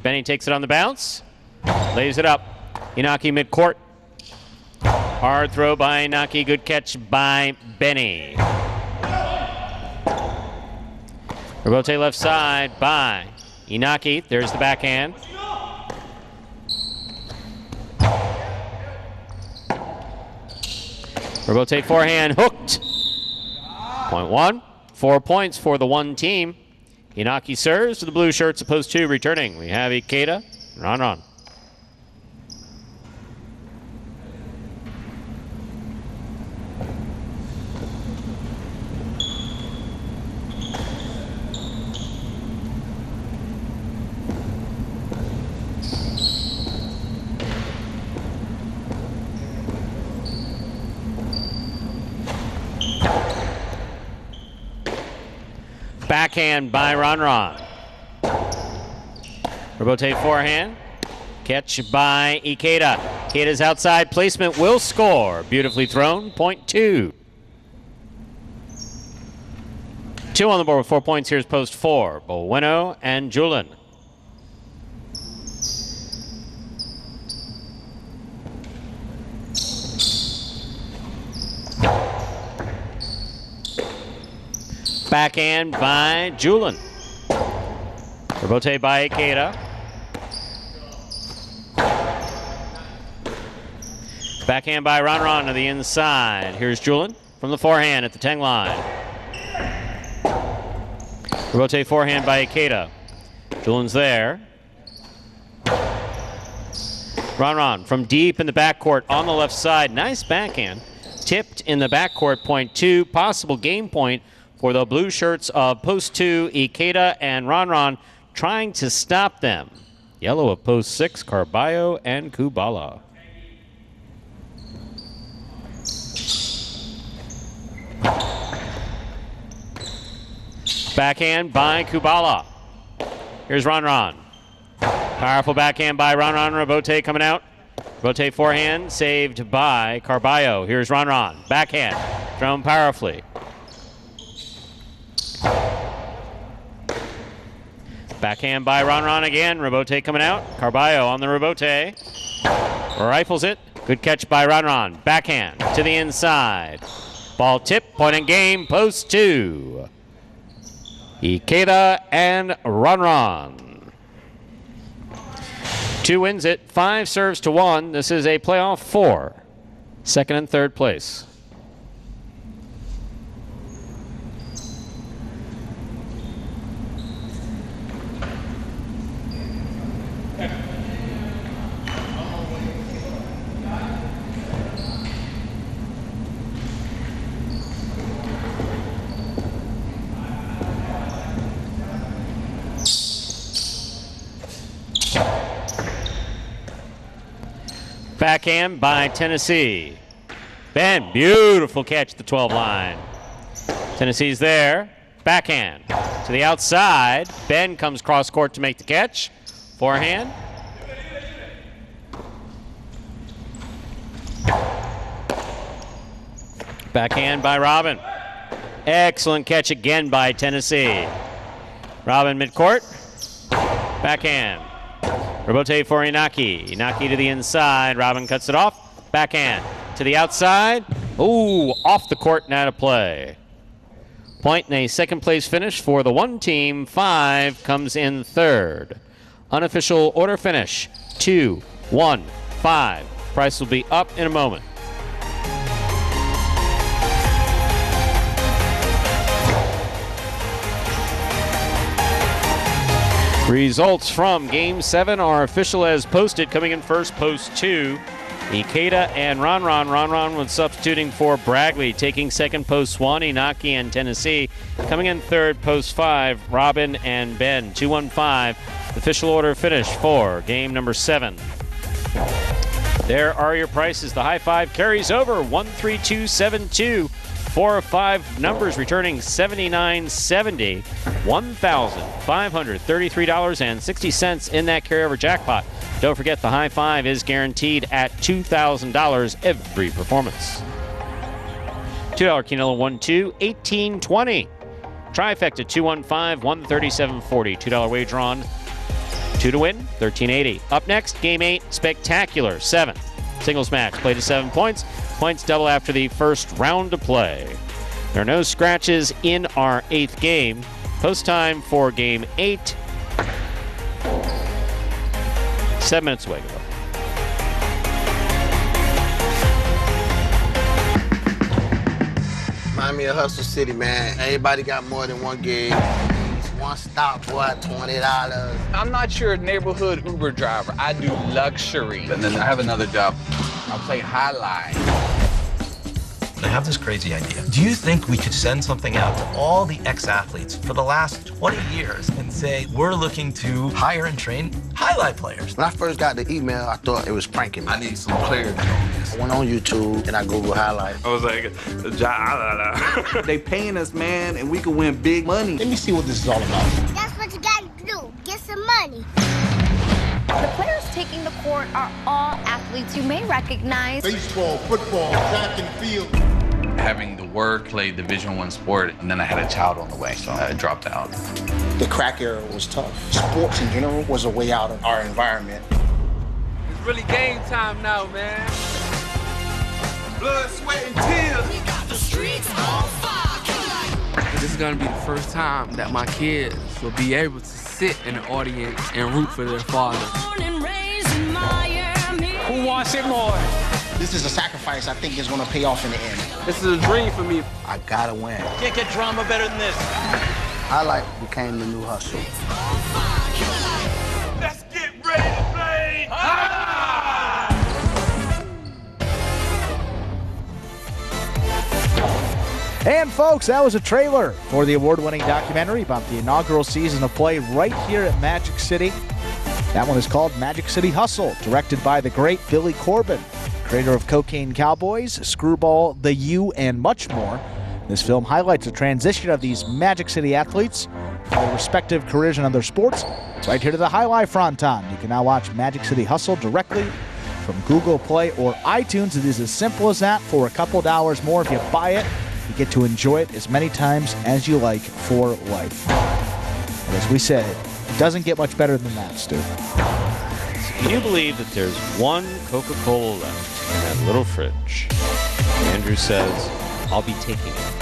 Benny takes it on the bounce. Lays it up. Inaki midcourt. Hard throw by Inaki. Good catch by Benny. Rebote left side by Inaki. There's the backhand. Rebote forehand hooked. 0.1. 4 points for the one team. Inaki serves to the blue shirts opposed to returning. We have Ikeda and Ron. Backhand by Ron. Rebote forehand. Catch by Ikeda. Ikeda's outside placement will score. Beautifully thrown. 0.2. 2 on the board with 4 points. Here's post 4. Bueno and Julin. Backhand by Julin. Rebote by Ikeda. Backhand by Ron to the inside. Here's Julin from the forehand at the 10 line. Rebote forehand by Ikeda. Julin's there. Ron from deep in the backcourt on the left side. Nice backhand. Tipped in the backcourt, point 2. Possible game point for the blue shirts of post 2, Ikeda and Ron trying to stop them. Yellow of post 6, Carballo and Kubala. Backhand by Kubala. Here's Ron. Powerful backhand by Ron. Rebote coming out. Rebote forehand saved by Carballo. Here's Ron. Backhand thrown powerfully. Backhand by Ron again. Rebote coming out. Carballo on the rebote. Rifles it. Good catch by Ron. Backhand to the inside. Ball tip. Point in game. Post 2. Ikeda and Ron. 2 wins it. 5 serves to 1. This is a playoff 4. Second and third place. Backhand by Tennessee. Ben, beautiful catch at the 12 line. Tennessee's there. Backhand to the outside. Ben comes cross court to make the catch. Forehand. Backhand by Robin. Excellent catch again by Tennessee. Robin midcourt. Backhand. Rebote for Inaki. Inaki to the inside. Robin cuts it off. Backhand to the outside. Ooh, off the court and out of play. Point and a second place finish for the one team. 5 comes in third. Unofficial order finish 2, 1, 5. Price will be up in a moment. Results from Game 7 are official as posted. Coming in first, post 2, Ikeda and Ron. Ron was substituting for Bragley. Taking second, post 1, Inaki and Tennessee. Coming in third, post 5, Robin and Ben. 2-1-5. Official order finish for game number 7. There are your prices. The high five carries over 13272. 4 of 5 numbers returning $79.70. $1,533.60 in that carryover jackpot. Don't forget the high five is guaranteed at $2,000 every performance. $2 Quinella 1-2, 1820. Trifecta 215, 137.40. $2 wager on 2 to win, 1380. Up next, game 8, spectacular 7. Singles match played to 7 points. Points double after the first round of play. There are no scratches in our 8th game. Post time for game 8. 7 minutes away. Remind me of Hustle City, man. Everybody got more than one gig. One stop, boy, $20. I'm not your neighborhood Uber driver. I do luxury. And then I have another job. I play Highlight. I have this crazy idea. Do you think we could send something out to all the ex-athletes for the last 20 years and say, we're looking to hire and train highlight players? When I first got the email, I thought it was pranking me. I need some clarity on this. I went on YouTube and I Googled highlight. I was like, They paying us, man, and we can win big money. Let me see what this is all about. That's what you gotta do. Get some money. The players taking the court are all athletes you may recognize. Baseball, football, track and field. Having to work, play Division I sport, and then I had a child on the way, so I dropped out. The crack era was tough. Sports in general was a way out of our environment. It's really game time now, man. Blood, sweat, and tears. We got the streets on fire. This is gonna be the first time that my kids will be able to sit in the audience and root for their father. Who wants it more? This is a sacrifice I think is going to pay off in the end. This is a dream for me. I gotta win. Can't get drama better than this. Highlight became the new hustle. Let's get ready to play. And folks, that was a trailer for the award-winning documentary about the inaugural season of play right here at Magic City. That one is called Magic City Hustle, directed by the great Billy Corben, creator of Cocaine Cowboys, Screwball, The U, and much more. This film highlights the transition of these Magic City athletes from their respective careers and other sports right here to the Highlight Fronton. You can now watch Magic City Hustle directly from Google Play or iTunes. It is as simple as that. For a couple dollars more, if you buy it, you get to enjoy it as many times as you like for life. And as we said, it doesn't get much better than that, Stu. Can you believe that there's one Coca-Cola left in that little fridge? Andrew says, I'll be taking it.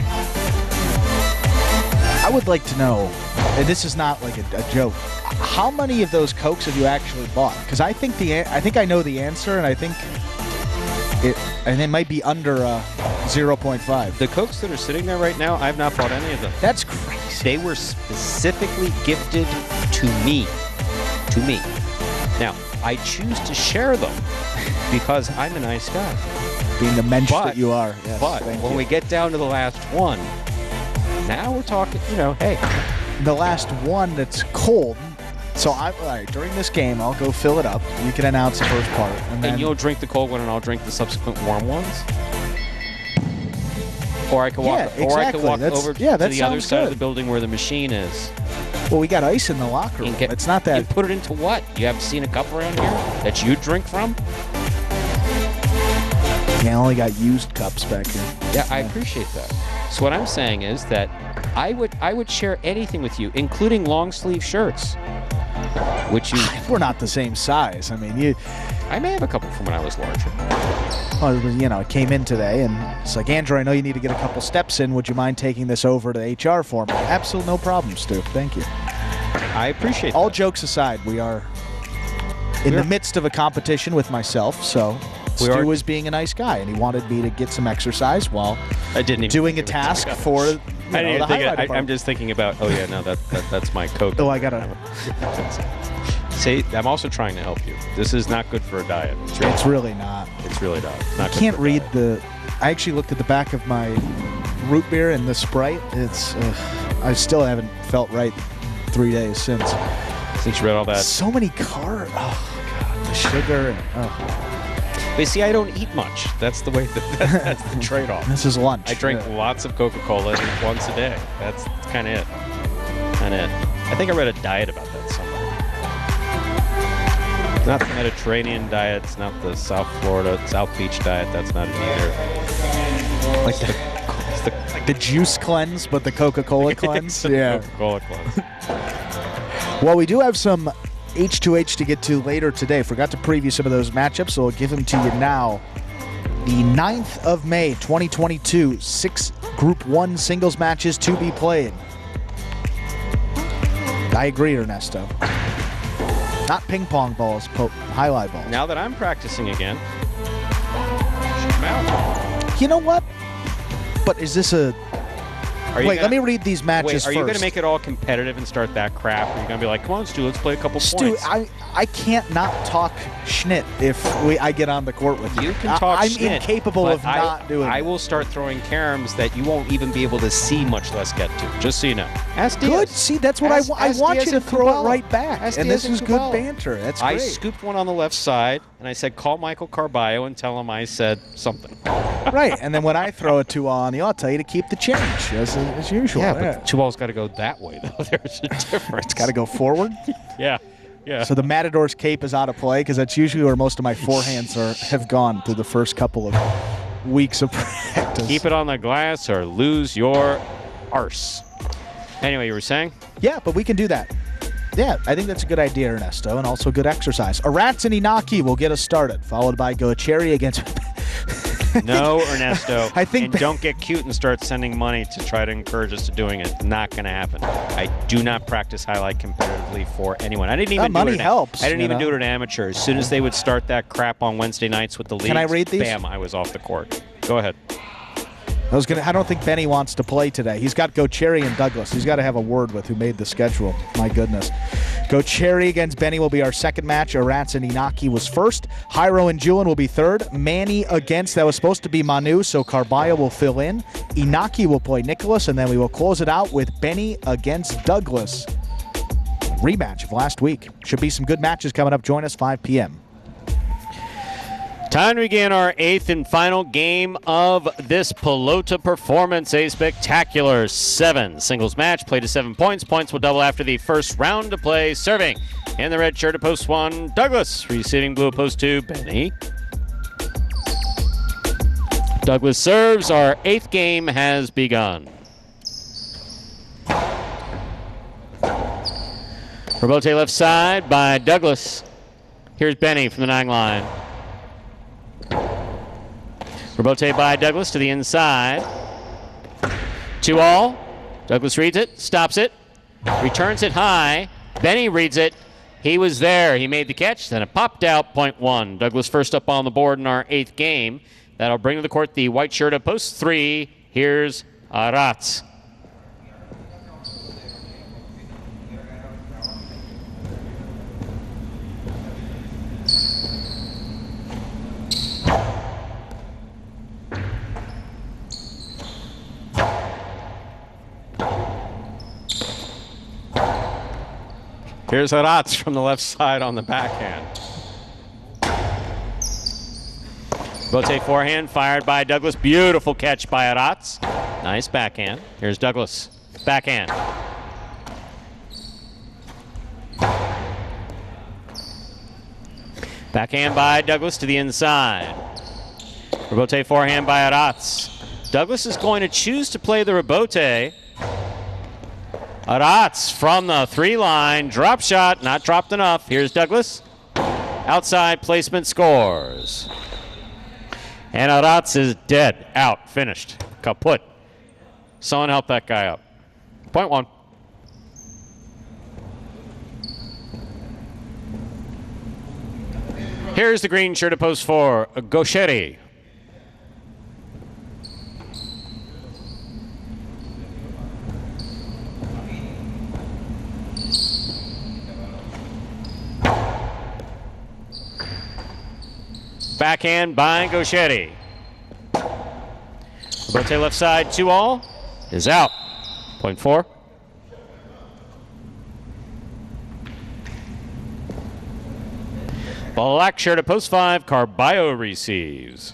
I would like to know, and this is not like a joke, how many of those Cokes have you actually bought? Because I think I know the answer, and I think it might be under 0.5. The Cokes that are sitting there right now, I've not bought any of them. That's crazy. They were specifically gifted to me. To me. Now, I choose to share them because I'm a nice guy. Being the mensch that you are. Yes, but when we get down to the last one, now we're talking, hey. The last one that's cold. So all right, during this game, I'll go fill it up. You can announce the first part. And you'll drink the cold one and I'll drink the subsequent warm ones? Or I could walk, over to the other side of the building where the machine is. Well, we got ice in the locker room. It's not that. You put it into what? You haven't seen a cup around here that you drink from? Yeah, I only got used cups back here. Yeah, I appreciate that. So what I'm saying is that I would share anything with you, including long sleeve shirts. Which we're not the same size. I mean, I may have a couple from when I was larger. Well, it came in today, and it's like, Andrew, I know you need to get a couple steps in. Would you mind taking this over to HR for me? Absolutely no problem, Stu. Thank you. I appreciate that. All jokes aside, we are in the midst of a competition with myself, so Stu was being a nice guy, and he wanted me to get some exercise while doing a task for the highlight department. I'm just thinking about, that's my Coke. Oh, I got to... See, I'm also trying to help you. This is not good for a diet. It's really not. It's really not. I can't read I actually looked at the back of my root beer and the Sprite. I still haven't felt right 3 days since. Since you read all that. So many carbs. Oh, God. The sugar. But see, I don't eat much. That's the way. That's the trade-off. This is lunch. I drink lots of Coca-Cola and eat once a day. That's kind of it. I think I read a diet about that somewhere. Not the Mediterranean diet. It's not the South Beach diet. That's not it either. Like the juice cleanse, but the Coca-Cola cleanse. Yeah. Coca-Cola cleanse. Well, we do have some H2H to get to later today. Forgot to preview some of those matchups, so I'll give them to you now. The 9th of May, 2022, 6 Group 1 singles matches to be played. I agree, Ernesto. Not ping pong balls, highlight balls. Now that I'm practicing again, shoot them out. You know what? But is this a... let me read these matches first. Are you going to make it all competitive and start that crap? Or are you going to be like, come on, Stu, let's play a couple points? Stu, I can't not talk schnit if I get on the court with you. You can talk schnit. I'm incapable of not doing it. I will start throwing caroms that you won't even be able to see, much less get to, just so you know. Ask Diaz. Good. See, that's what I want you to throw it right back. And this is good banter. That's great. I scooped one on the left side, and I said, call Michael Carballo and tell him I said something. Right, and then when I throw a 2-all on you, I'll tell you to keep the change, as usual. Yeah, but the 2-all's got to go that way, though. There's a difference. It's got to go forward? Yeah. So the Matador's cape is out of play, because that's usually where most of my forehands have gone through the first couple of weeks of practice. Keep it on the glass or lose your arse. Anyway, you were saying? Yeah, but we can do that. Yeah, I think that's a good idea, Ernesto, and also good exercise. Arats and Inaki will get us started, followed by Gocheri against... No, Ernesto. And don't get cute and start sending money to try to encourage us to doing it. Not going to happen. I do not practice highlight competitively for anyone. I didn't even do money helps. I didn't even do it at amateur. As soon as they would start that crap on Wednesday nights with the leagues, can I read these? Bam, I was off the court. Go ahead. I don't think Benny wants to play today. He's got Gocheri and Douglas. He's got to have a word with who made the schedule. My goodness. Gocheri against Benny will be our second match. Arats and Inaki was first. Jairo and Julian will be third. Manny against, that was supposed to be Manu, so Carballo will fill in. Inaki will play Nicholas, and then we will close it out with Benny against Douglas. Rematch of last week. Should be some good matches coming up. Join us 5 p.m. Time to begin our 8th and final game of this Pelota performance. A spectacular 7 singles match. Played to 7 points. Points will double after the first round to play. Serving in the red shirt at post 1, Douglas. Receiving blue at post 2, Benny. Douglas serves. Our 8th game has begun. Rebote left side by Douglas. Here's Benny from the 9 line. Rebote by Douglas to the inside. 2-all. Douglas reads it, stops it, returns it high. Benny reads it. He was there. He made the catch. Then it popped out. Point 1. Douglas first up on the board in our 8th game. That'll bring to the court the white shirt at post 3. Here's Arats. Here's Arats from the left side on the backhand. Bote forehand fired by Douglas. Beautiful catch by Arats. Nice backhand. Here's Douglas. Backhand. Backhand by Douglas to the inside. Rebote forehand by Arats. Douglas is going to choose to play the rebote. Arats from the 3 line. Drop shot. Not dropped enough. Here's Douglas. Outside placement, scores. And Arats is dead. Out. Finished. Kaput. Someone help that guy up. Point 1. Here's the green shirt at post 4, Gocheri. Backhand by Gocheri. Bote left side, 2-all. Is out. Point 4. Black shirt at post 5, Carballo receives.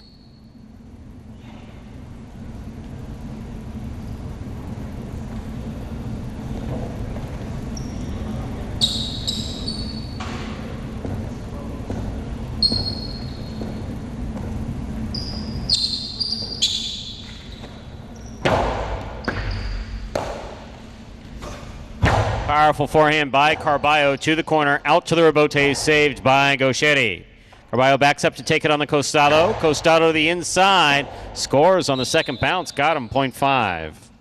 Powerful forehand by Carballo to the corner, out to the rebote, saved by Gocheri. Carballo backs up to take it on the Costado. Costado to the inside, scores on the second bounce, got him, point 5.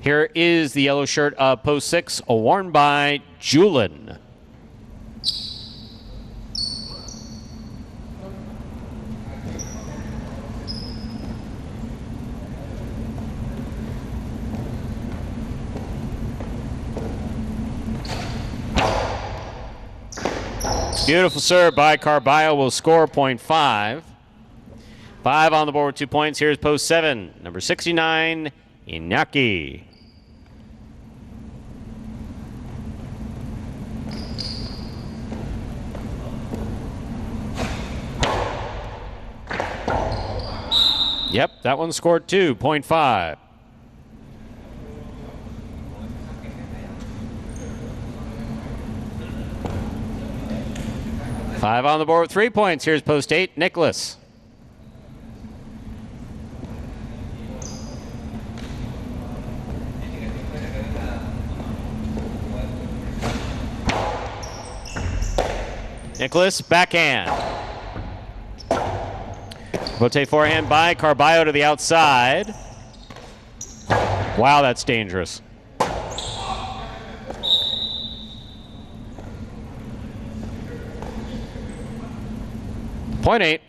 Here is the yellow shirt of post 6, worn by Julian. Beautiful serve by Carballo will score point 5. 5 on the board with 2 points. Here's post 7, number 69, Inaki. Yep, that one scored 2, point 5. Five on the board with 3 points. Here's post 8, Nicholas. Nicholas, backhand. Rotate forehand by Carballo to the outside. Wow, that's dangerous. Point 8.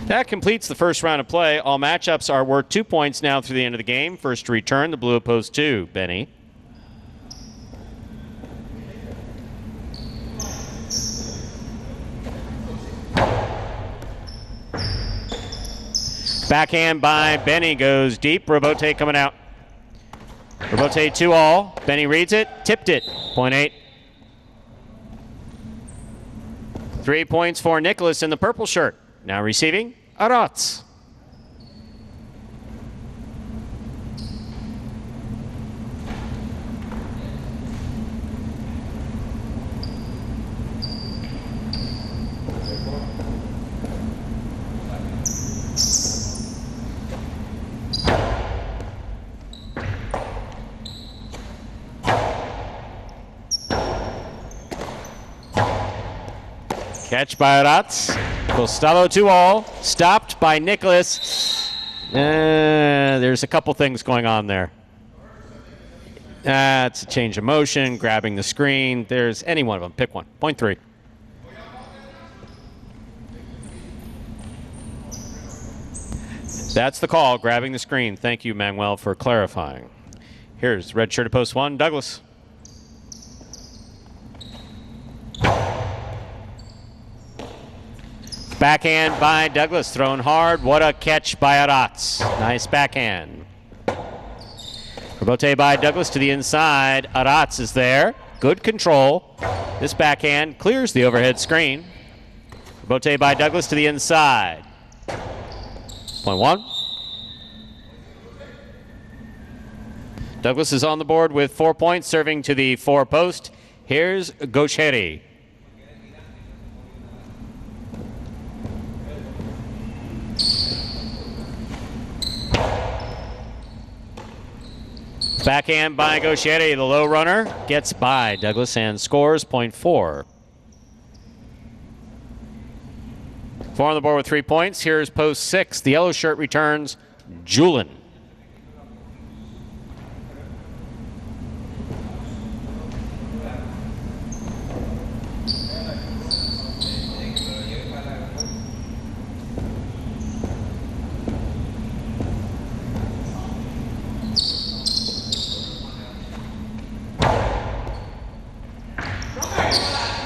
That completes the first round of play. All matchups are worth 2 points now through the end of the game. First to return, the blue opposed 2. Benny. Backhand by Benny goes deep. Robote coming out. Robote 2-all. Benny reads it, tipped it. Point 8. 3 points for Nicholas in the purple shirt. Now receiving, Arats. Catch by Arats. Costello 2-all. Stopped by Nicholas. There's a couple things going on there. It's a change of motion, grabbing the screen. There's any one of them. Pick one. Point 3. That's the call, grabbing the screen. Thank you, Manuel, for clarifying. Here's red shirt at post 1, Douglas. Backhand by Douglas, thrown hard. What a catch by Arats. Nice backhand. Robote by Douglas to the inside. Arats is there. Good control. This backhand clears the overhead screen. Robote by Douglas to the inside. Point 1. Douglas is on the board with 4 points, serving to the 4 post. Here's Gaucheri. Backhand by Gaucheri, the low runner, gets by Douglas and scores point 4. 4 on the board with 3 points. Here's post 6. The yellow shirt returns, Julin.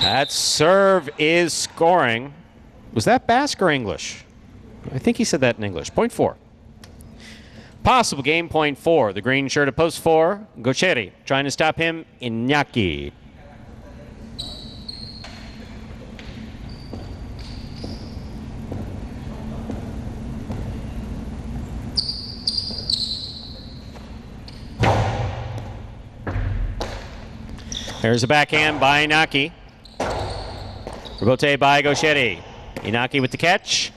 That serve is scoring. Was that Basque or English? I think he said that in English. Point 4. Possible game, point 4. The green shirt at post 4. Gaucheri trying to stop him. Iñaki. There's a backhand by Iñaki. Robote by Gaucheri. Iñaki with the catch.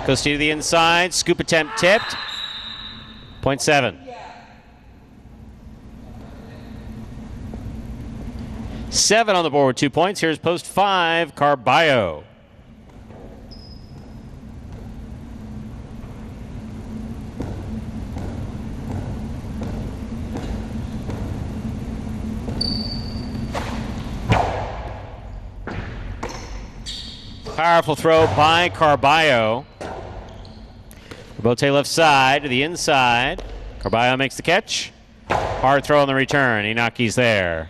Goes to the inside. Scoop attempt tipped. Point 7. 7 on the board with 2 points. Here's post 5. Carballo. Powerful throw by Carballo. Robote left side to the inside. Carballo makes the catch. Hard throw on the return. Iñaki's there.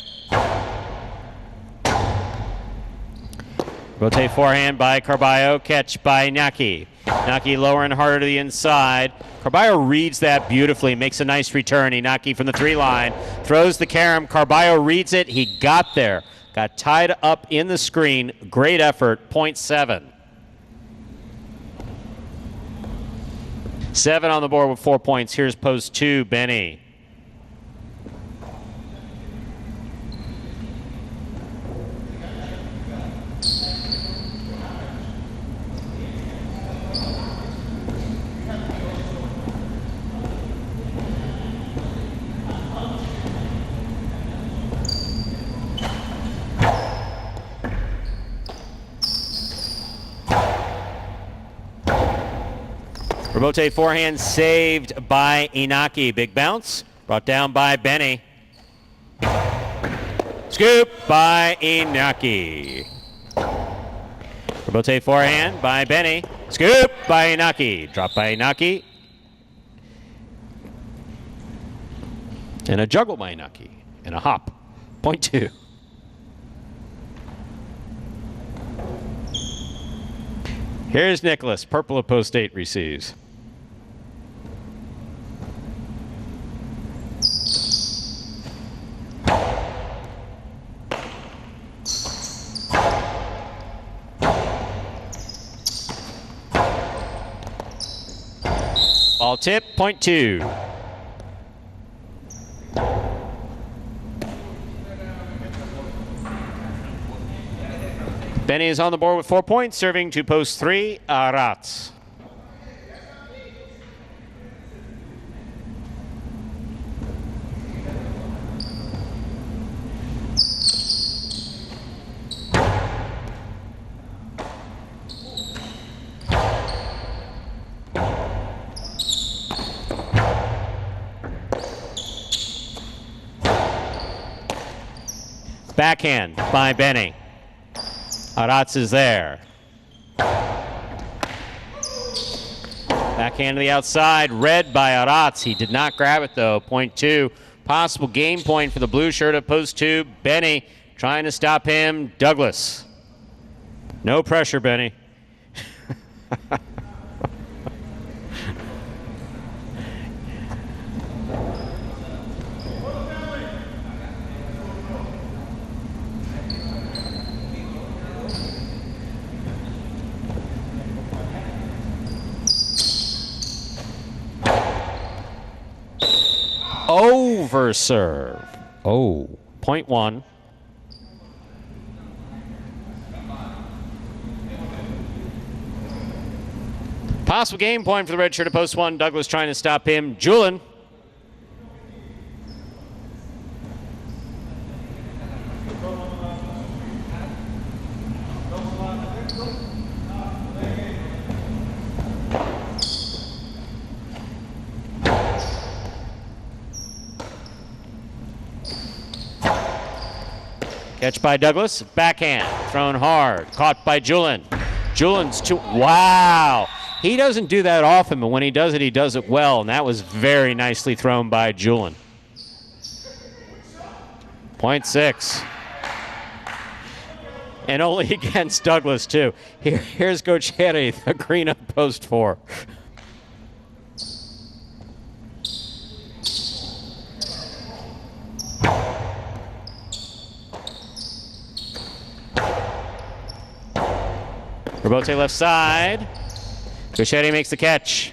Robote forehand by Carballo. Catch by Iñaki. Iñaki lower and harder to the inside. Carballo reads that beautifully. Makes a nice return. Iñaki from the 3 line. Throws the carom. Carballo reads it. He got there. Got tied up in the screen. Great effort. Point 7. 7 on the board with 4 points. Here's post 2, Benny. Robote forehand saved by Iñaki. Big bounce. Brought down by Benny. Scoop by Iñaki. Rebote forehand by Benny. Scoop by Inaki. Drop by Inaki. And a juggle by Inaki. And a hop. Point 2. Here's Nicholas. Purple of post 8 receives. Ball tip, point 2. Benny is on the board with 4 points, serving to post 3, Arats. Backhand by Benny. Arats is there. Backhand to the outside, red by Arats. He did not grab it though. Point 2. Possible game point for the blue shirt at post 2. Benny trying to stop him. Douglas. No pressure, Benny. Over serve. Oh, point 1. Possible game point for the red shirt at post 1. Douglas trying to stop him. Julin. Catch by Douglas, backhand, thrown hard, caught by Julin. Julin's wow. He doesn't do that often, but when he does it well, and that was very nicely thrown by Julin. Point 6. And only against Douglas, too. Here's Gocheri, the green of post 4. Rebote left side. Gochetti makes the catch.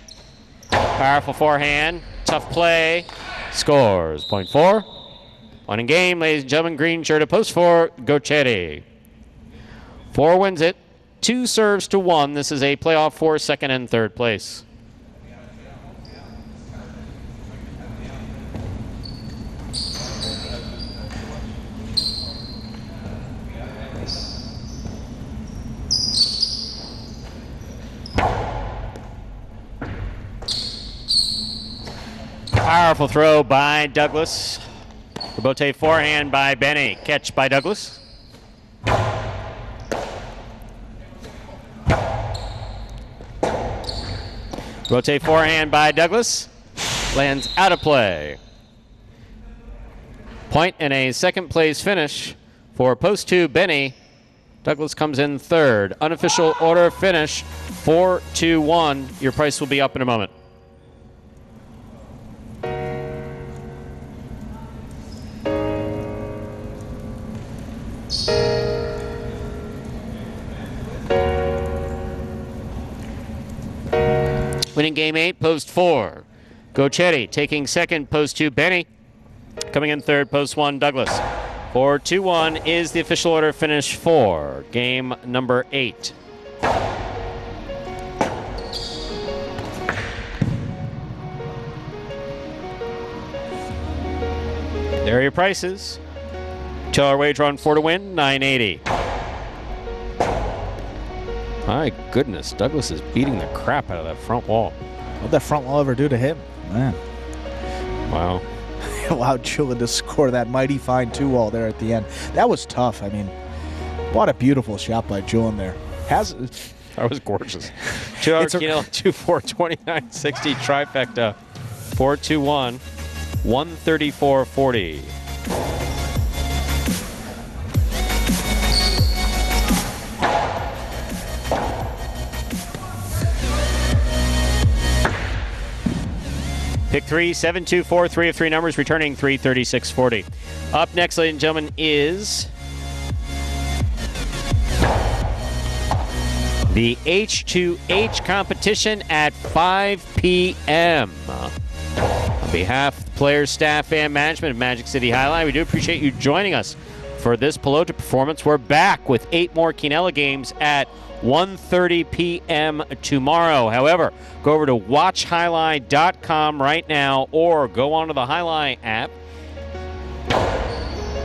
Powerful forehand. Tough play. Scores. Point 4. One in game, ladies and gentlemen. Green shirt at post 4. Gochetti. 4 wins it. 2 serves to 1. This is a playoff for second and third place. Powerful throw by Douglas. Rebote forehand by Benny. Catch by Douglas. Rebote forehand by Douglas. Lands out of play. Point and a second place finish for post 2 Benny. Douglas comes in third. Unofficial order finish 4-2-1. Your price will be up in a moment. Winning game 8, post 4. Gochetti taking second, post 2, Benny. Coming in third, post 1, Douglas. 4-2-1 is the official order finish for game number 8. There are your prices. $2 wager on 4 to win, $9.80. My goodness, Douglas is beating the crap out of that front wall. What'd that front wall ever do to him? Man. Wow. Allowed Chula to score that mighty fine 2-wall there at the end. That was tough. I mean, what a beautiful shot by Julian there. That was gorgeous. 2 hours, Quinella, 2-4, 29-60 trifecta. 4-2-1, 134-40. Pick 3, 7-2-4, 3 of 3 numbers, returning 336-40. Up next, ladies and gentlemen, is the H2H competition at 5 p.m. On behalf of the players, staff, and management of Magic City Highlight, we do appreciate you joining us for this Pelota performance. We're back with 8 more Quinella games at 1:30 p.m. tomorrow. However, go over to watchhighlight.com right now or go onto the Highlight app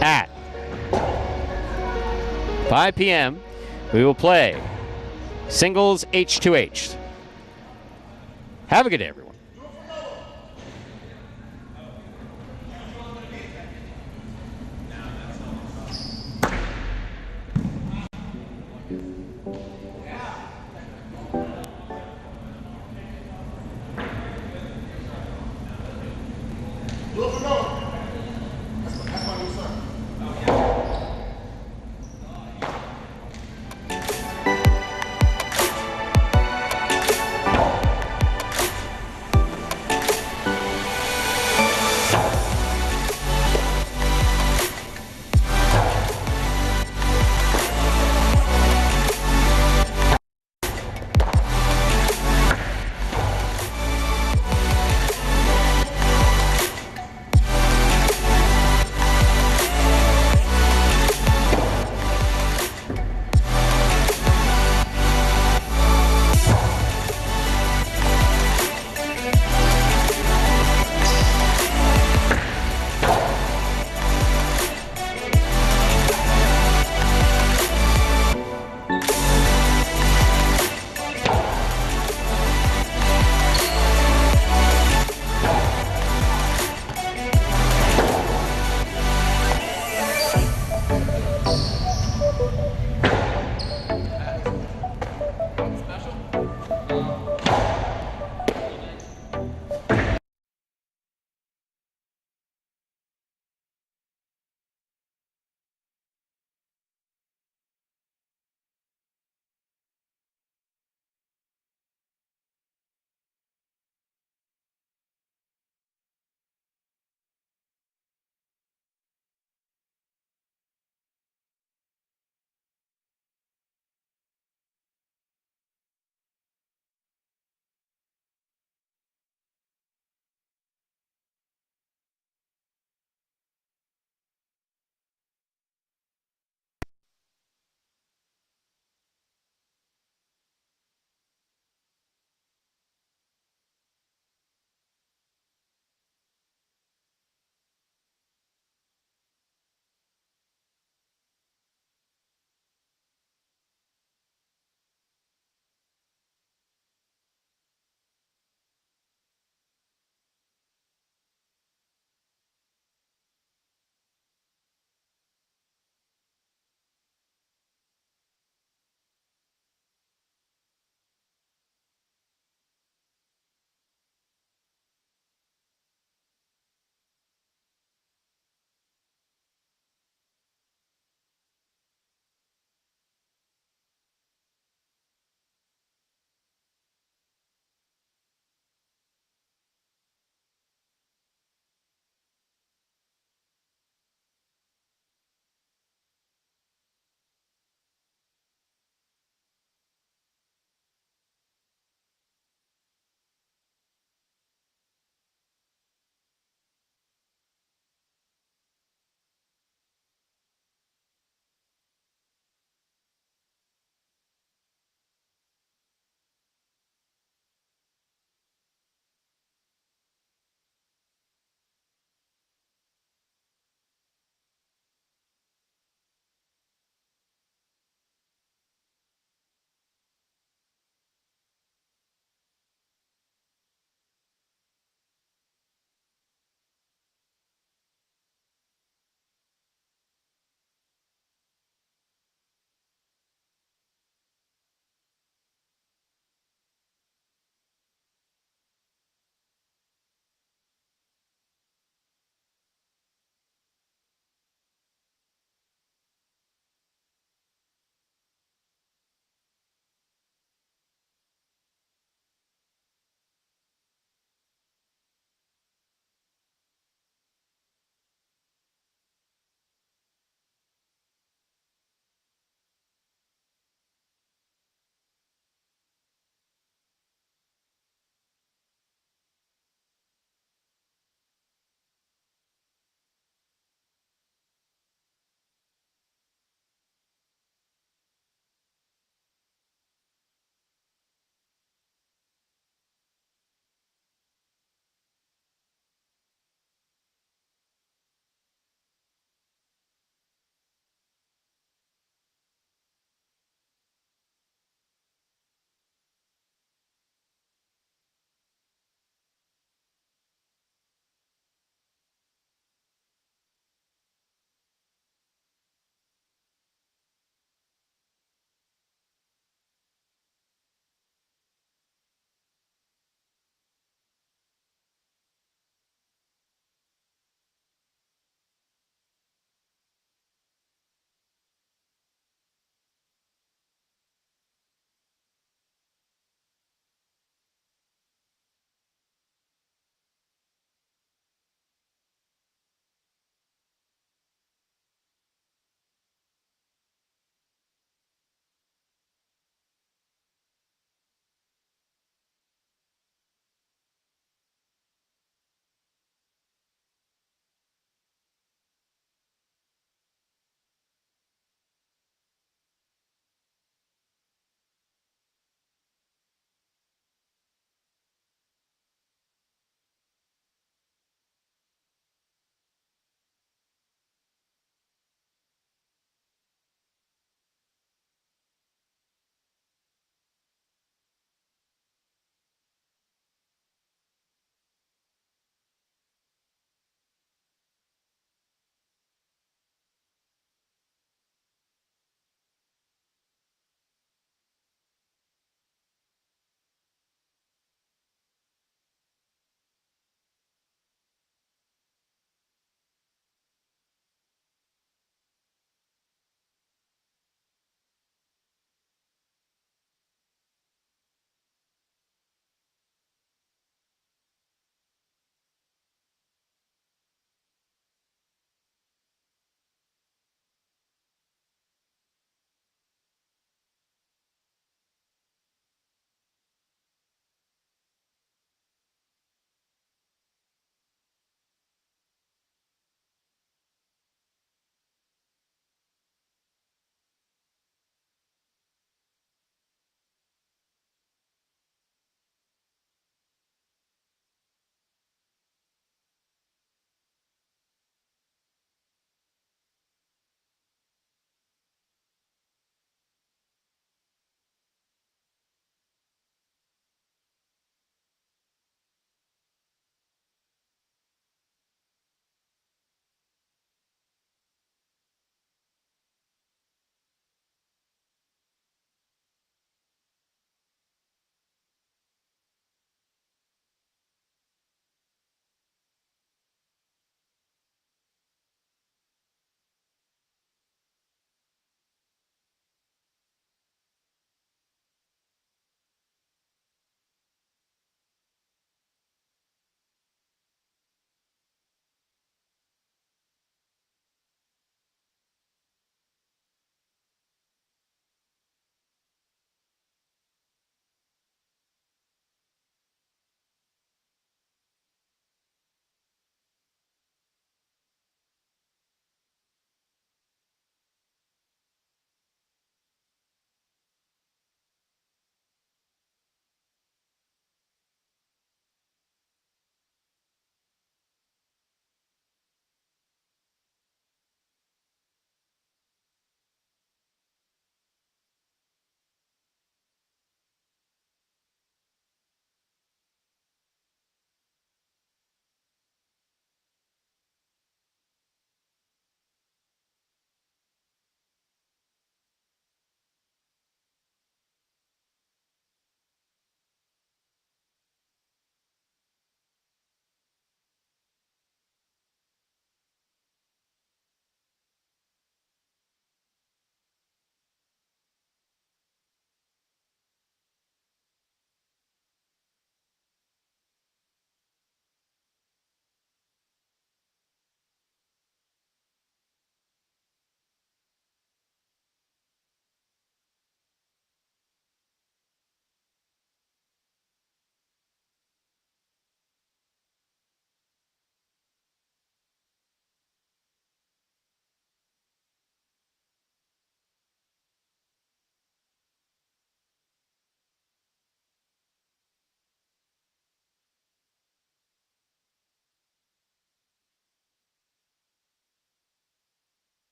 at 5 p.m. We will play singles H2H. Have a good day, everyone.